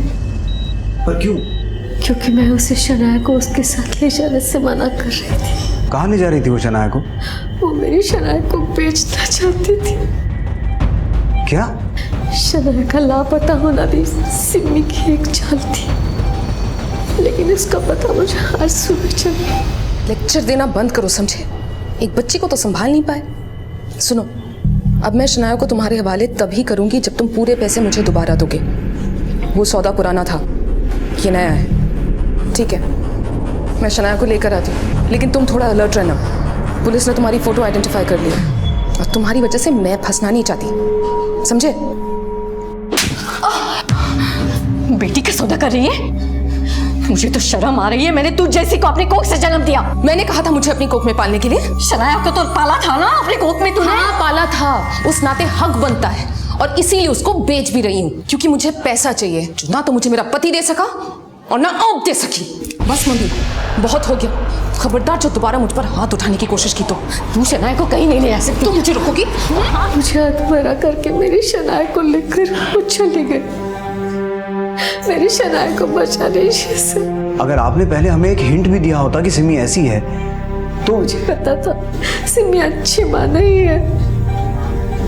पर क्यों? क्योंकि मैं उसे शनाया को उसके साथ ले जाने से मना कर रही थी। कहाँ ले जा रही थी वो शनाया को? वो मेरी शनाया को बेचना चाहती थी। क्या? शनाया का लापता होना भी सिमी की एक चाल थी, लेकिन इसका पता मुझे आज सुबह चला। लेक्चर देना बंद करो, समझे? एक बच्ची को तो संभाल नहीं पाए। सुनो, अब मैं शनाया को तुम्हारे हवाले तभी करूंगी जब तुम पूरे पैसे मुझे दोबारा दोगे। वो सौदा पुराना था, ये नया है, ठीक है? मैं शनाया को लेकर आती हूँ, लेकिन तुम थोड़ा अलर्ट रहना। पुलिस ने तुम्हारी फोटो आइडेंटिफाई कर ली और तुम्हारी वजह से मैं फंसना नहीं चाहती, समझे? बेटी का सौदा कर रही है? मुझे तो शर्म आ रही है, मैंने तुझ जैसी को अपनी कोख से जन्म दिया। मैंने कहा था मुझे अपनी कोख में पालने के लिए। शनाया को तो पाला था ना अपनी कोख में तूने। हाँ पाला था, उस नाते हक बनता है, और इसीलिए उसको बेच भी रही हूँ, क्योंकि मुझे पैसा चाहिए जो ना तो मुझे मेरा पति दे सका और ना आप दे सकी। बस मम्मी, बहुत हो गया। खबरदार जो दोबारा मुझ पर हाथ उठाने की कोशिश की तो तू शनाया को कहीं नहीं ले आ सकती। तुम मुझे रोकोगी? मुझे अधमरा करके मेरी शनाया को लेकर वो चली गई। मेरी शनाया को बचाने से। अगर आपने पहले हमें एक हिंट भी दिया होता कि सिमी ऐसी है तो। मुझे पता था सिमी अच्छी माँ नहीं है,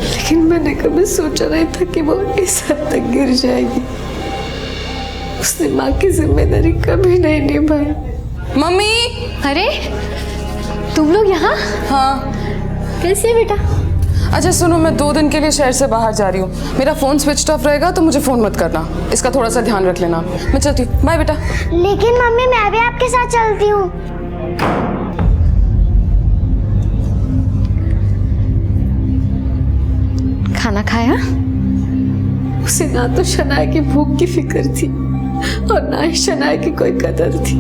लेकिन मैंने कभी सोचा नहीं था कि वो इस हद तक गिर जाएगी। उसने माँ की जिम्मेदारी कभी नहीं निभाई। मम्मी! अरे तुम लोग यहाँ? हाँ। कैसे बेटा? अच्छा सुनो, मैं 2 दिन के लिए शहर से बाहर जा रही हूँ, मेरा फोन स्विच ऑफ रहेगा तो मुझे फोन मत करना, इसका थोड़ा सा ध्यान रख लेना। मैं चलती हूँ, बाय बेटा। लेकिन मम्मी मैं भी आपके साथ चलती हूँ। खाना खाया? उसे ना तो शनाया की भूख की फिक्र थी और ना ही शनाया की कोई कदर थी।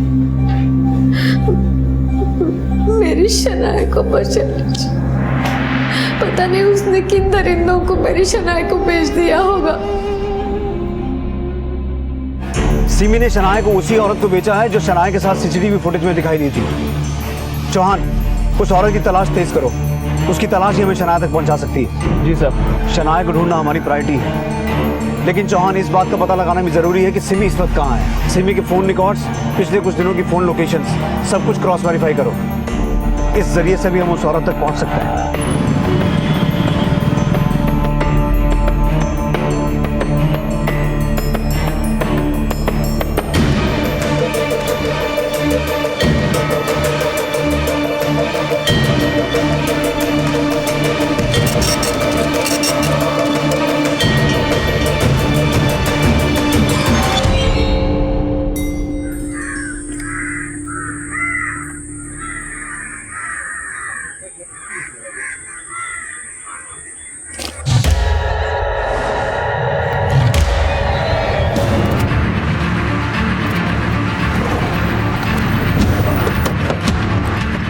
मेरी शनाया को बचा, पता नहीं उसने किन दरिंदों को मेरी शनाया को बेच दिया होगा। सिमी ने शनाया को उसी औरत को बेचा है जो शनाया के साथ सीसीटीवी फुटेज में दिखाई दी थी। चौहान, उस औरत की तलाश तेज करो, उसकी तलाश ही हमें शनाया तक पहुंचा सकती है। जी सर। शनाया को ढूंढना हमारी प्रायोरिटी है, लेकिन चौहान इस बात का पता लगाना भी जरूरी है कि सिमी इस वक्त कहाँ है। सिमी के फोन रिकॉर्ड्स, पिछले कुछ दिनों की फोन लोकेशंस, सब कुछ क्रॉस वेरीफाई करो। इस जरिए से भी हम उस औरत तक पहुंच सकते हैं।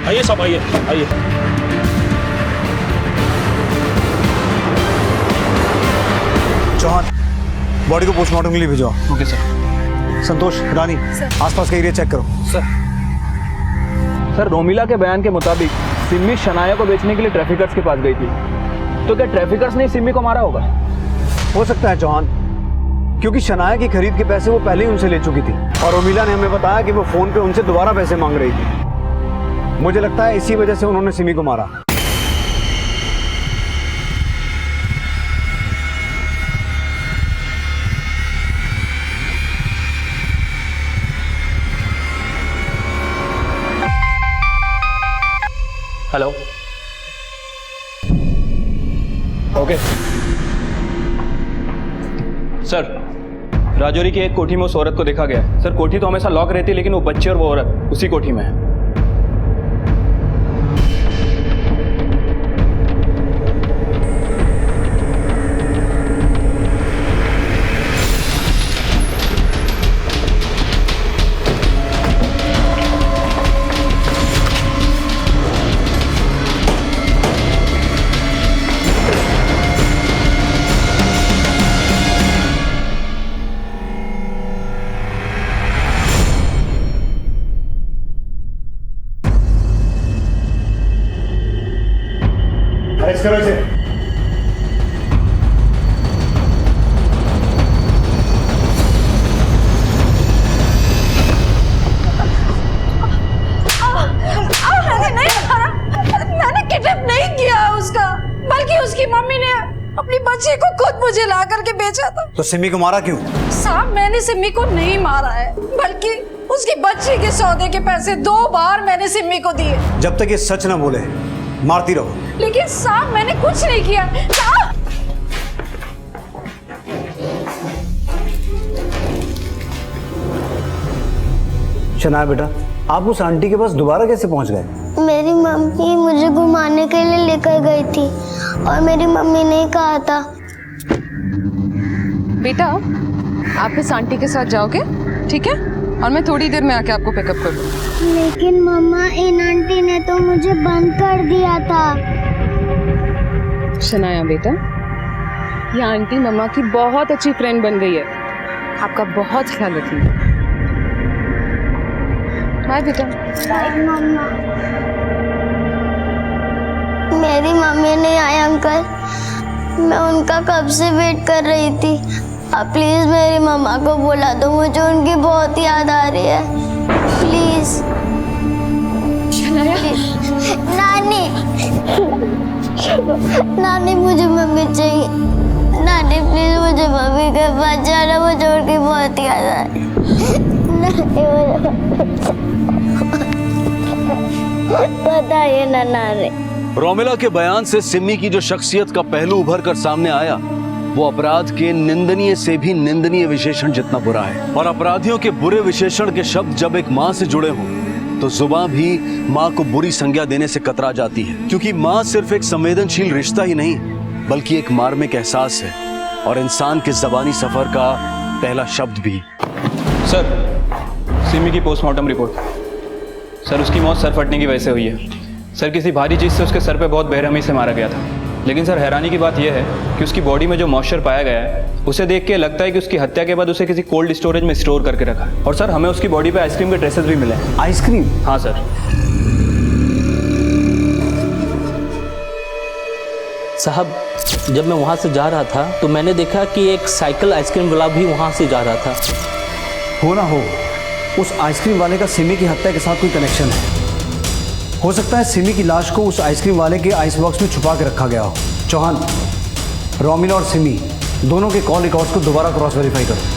आइए सब, आइए आइए। चौहान, बॉडी को पोस्टमार्टम के लिए भेजो। Okay sir. संतोष, रानी, आसपास का एरिया चेक करो। सर, रोमिला के बयान के मुताबिक सिमी शनाया को बेचने के लिए ट्रैफिकर्स के पास गई थी, तो क्या ट्रैफिकर्स ने सिमी को मारा होगा? हो सकता है चौहान, क्योंकि शनाया की खरीद के पैसे वो पहले ही उनसे ले चुकी थी और रोमिला ने हमें बताया कि वो फोन पे उनसे दोबारा पैसे मांग रही थी। मुझे लगता है इसी वजह से उन्होंने सिमी को मारा। हेलो। ओके सर, राजौरी की एक कोठी में उस औरत को देखा गया है। सर, कोठी तो हमेशा लॉक रहती है, लेकिन वो बच्चे और वो औरत उसी कोठी में है। अरेस्ट करो इसे। मैंने किडनैप नहीं किया उसका, बल्कि उसकी मम्मी ने अपनी बच्ची को खुद मुझे ला करके बेचा था। तो सिमी को मारा क्यों? साहब, मैंने सिमी को नहीं मारा है, बल्कि उसकी बच्ची के सौदे के पैसे 2 बार मैंने सिमी को दिए। जब तक ये सच ना बोले मारती रहो। लेकिन साहब, मैंने कुछ नहीं किया। साहब! शनाया बेटा, आप उस आंटी के पास दोबारा कैसे पहुंच गए? मेरी मम्मी मुझे घुमाने के लिए लेकर गई थी और मेरी मम्मी ने कहा था। बेटा, आप इस आंटी के साथ जाओगे, ठीक है? और मैं थोड़ी देर में आके आपको पिकअप कर लूँ। लेकिन मम्मा, इन आंटी ने तो मुझे बंद कर दिया था। शनाया बेटा, ये आंटी मम्मा की बहुत अच्छी फ्रेंड बन गई है, आपका बहुत ख्याल रखिएगा। बाय बेटा। बाय मम्मा। मेरी मम्मी नहीं आई अंकल, मैं उनका कब से वेट कर रही थी। आप प्लीज मेरी मम्मा को बुला दो, मुझे उनकी बहुत याद आ रही है। प्लीज। नानी, नानी मुझे मम्मी चाहिए। नानी प्लीज मुझे मम्मी के पास जाना, मुझे उनकी बहुत याद आ रही है। बताइए ना नानी। रोमिला के बयान से सिमी की जो शख्सियत का पहलू उभर कर सामने आया, वो अपराध के निंदनीय से भी निंदनीय विशेषण जितना बुरा है। और अपराधियों के बुरे विशेषण के शब्द जब एक माँ से जुड़े हों तो जुबान भी माँ को बुरी संज्ञा देने से कतरा जाती है, क्योंकि माँ सिर्फ एक संवेदनशील रिश्ता ही नहीं बल्कि एक मार्मिक एहसास है और इंसान के ज़बानी सफर का पहला शब्द भी। सर, सिमी की पोस्टमार्टम रिपोर्ट। सर, उसकी मौत सर फटने की वजह से हुई है। सर, किसी भारी चीज से उसके सर पे बहुत बेरहमी से मारा गया था। लेकिन सर हैरानी की बात यह है कि उसकी बॉडी में जो मॉइस्चर पाया गया है उसे देख के लगता है कि उसकी हत्या के बाद उसे किसी कोल्ड स्टोरेज में स्टोर करके रखा है। और सर हमें उसकी बॉडी पे आइसक्रीम के ट्रेसेस भी मिले हैं। आइसक्रीम? हाँ सर। साहब, जब मैं वहाँ से जा रहा था तो मैंने देखा कि एक साइकिल आइसक्रीम वाला भी वहाँ से जा रहा था। हो ना हो, उस आइसक्रीम वाले का सिमी की हत्या के साथ कोई कनेक्शन है। हो सकता है सिमी की लाश को उस आइसक्रीम वाले के आइस बॉक्स में छुपा के रखा गया हो। चौहान, रोमिला और सिमी दोनों के कॉल रिकॉर्ड्स को दोबारा क्रॉस वेरीफाई करो।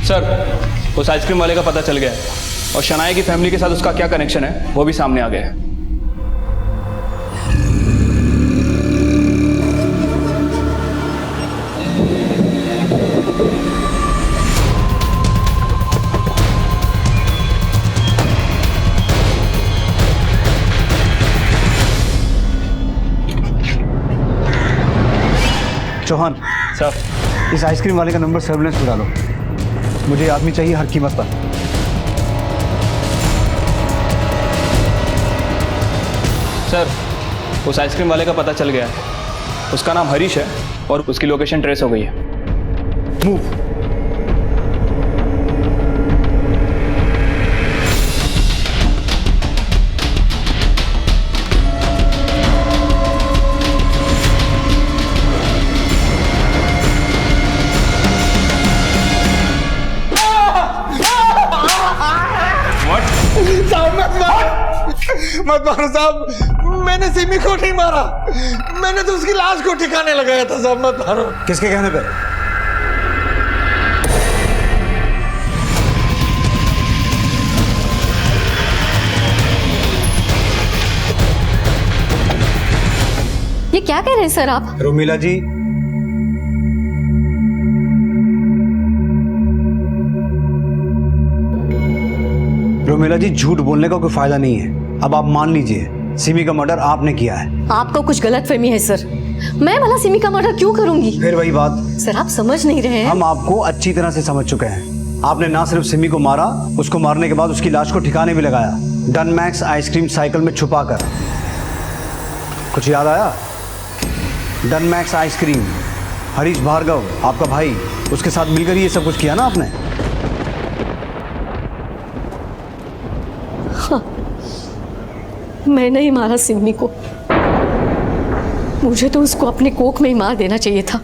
सर, उस आइसक्रीम वाले का पता चल गया है और शनाया की फैमिली के साथ उसका क्या कनेक्शन है वो भी सामने आ गया है। चौहान सर, इस आइसक्रीम वाले का नंबर सर्विलेंस में डालो। मुझे आदमी चाहिए हर कीमत पर। सर, उस आइसक्रीम वाले का पता चल गया है। उसका नाम हरीश है और उसकी लोकेशन ट्रेस हो गई है। मूव। मत मारो साहब, मैंने सिमी को नहीं मारा, मैंने तो उसकी लाश को ठिकाने लगाया था साहब, मत मारो। किसके कहने पे? ये क्या कह रहे हैं सर आप? रोमिला जी, रोमिला जी, झूठ बोलने का कोई फायदा नहीं है। अब आप मान लीजिए सिमी का मर्डर आपने किया है। आपको कुछ गलतफहमी है सर। मैं भला सिमी का मर्डर क्यों करूंगी? फिर वही बात। सर आप समझ नहीं रहे हैं। हम आपको अच्छी तरह से समझ चुके हैं। आपने ना सिर्फ सिमी को मारा, उसको मारने के बाद उसकी लाश को ठिकाने भी लगाया, डनमैक्स आइसक्रीम साइकिल में छुपाकर। कुछ याद आया? डनमैक्स आइसक्रीम, हरीश भार्गव आपका भाई, उसके साथ मिलकर ये सब कुछ किया ना आपने? हाँ, मैं नहीं मारा सिमी को। मुझे तो उसको अपने कोख में ही मार देना चाहिए था,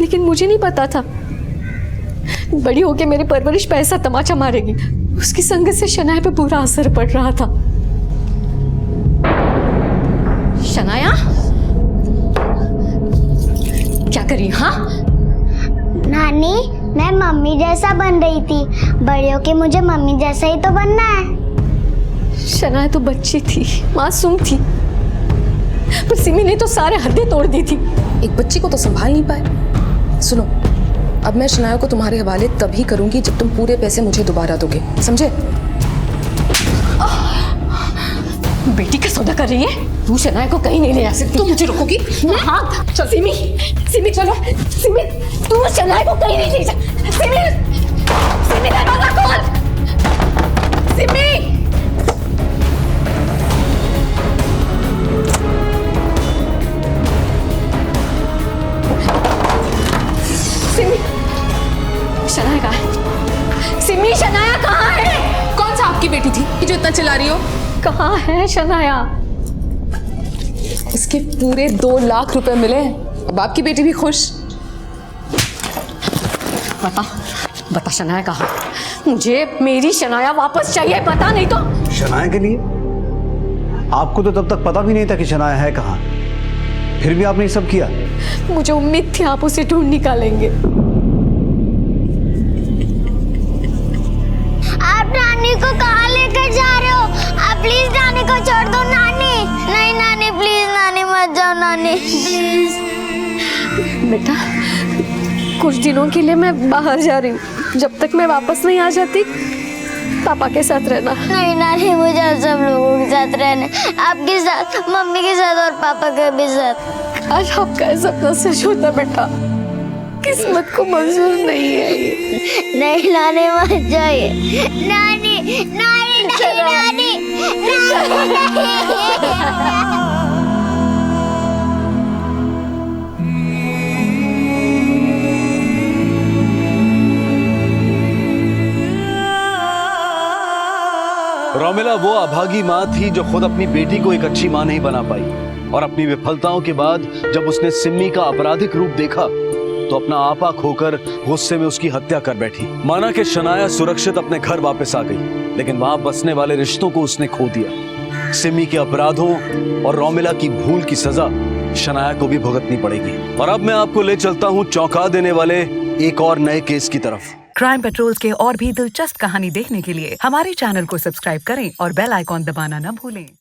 लेकिन मुझे नहीं पता था बड़ी होके मेरी परवरिश पे ऐसा तमाचा मारेगी। उसकी संगत से शनाया पे बुरा असर पड़ रहा था। शनाया क्या करी? हाँ नानी, मैं मम्मी जैसा बन रही थी, बड़े होके मुझे मम्मी जैसा ही तो बनना है। शनाया तो बच्ची थी, मासूम थी, पर सिमी ने तो सारे हदें तोड़ दी थी। एक बच्ची को तो संभाल नहीं पाए। सुनो, अब मैं शनाया को तुम्हारे हवाले तभी करूंगी जब तुम पूरे पैसे मुझे दोबारा दोगे, समझे? बेटी का सौदा कर रही है तू? शनाया को कहीं नहीं ले जा सकती। तुम मुझे रोकोगी? हाँ चल। सिमी, सिमी चलो। सिमी, तू शनाया को कहीं नहीं ले जा। सिमी, सिमी दरवाजा खोल। सिमी, सिमी, शनाया कहाँ है? सिमी, शनाया कहाँ है? कौन सा आपकी बेटी थी जो इतना चिल्ला रही हो? कहाँ है शनाया? इसके पूरे 2 लाख रुपए मिले, अब आपकी बेटी भी खुश। बता, बता शनाया कहाँ? मुझे मेरी शनाया वापस चाहिए, पता नहीं तो। शनाया के लिए? आपको तो तब तक पता भी नहीं था कि शनाया है कहाँ, फिर भी आपने ये सब किया। मुझे उम्मीद थी आप उसे ढूंढ निकालेंगे। आप नानी को कहाँ लेकर जा रहे हो? आप प्लीज नानी को छोड़ दो। नानी, नहीं नानी, प्लीज नानी मत जाओ नानी, प्लीज। बेटा कुछ दिनों के लिए मैं बाहर जा रही हूँ, जब तक मैं वापस नहीं आ जाती पापा के साथ रहना। नहीं नानी, मुझे आप सब लोगों के साथ रहना, आपके साथ, मम्मी के साथ और पापा के भी साथ। आज आपका सपना सच होता बेटा, किस्मत को मंजूर नहीं है ये। नहीं नानी मत जाइए, नानी नानी नहीं नानी। रोमिला वो अभागी माँ थी जो खुद अपनी बेटी को एक अच्छी माँ नहीं बना पाई, और अपनी विफलताओं के बाद जब उसने सिम्मी का आपराधिक रूप देखा तो अपना आपा खोकर गुस्से में उसकी हत्या कर बैठी। माना कि शनाया सुरक्षित अपने घर वापस आ गई, लेकिन वहां बसने वाले रिश्तों को उसने खो दिया। सिम्मी के अपराधों और रोमिला की भूल की सजा शनाया को भी भुगतनी पड़ेगी। और अब मैं आपको ले चलता हूँ चौंका देने वाले एक और नए केस की तरफ। क्राइम पेट्रोल्स के और भी दिलचस्प कहानी देखने के लिए हमारे चैनल को सब्सक्राइब करें और बेल आइकॉन दबाना न भूलें।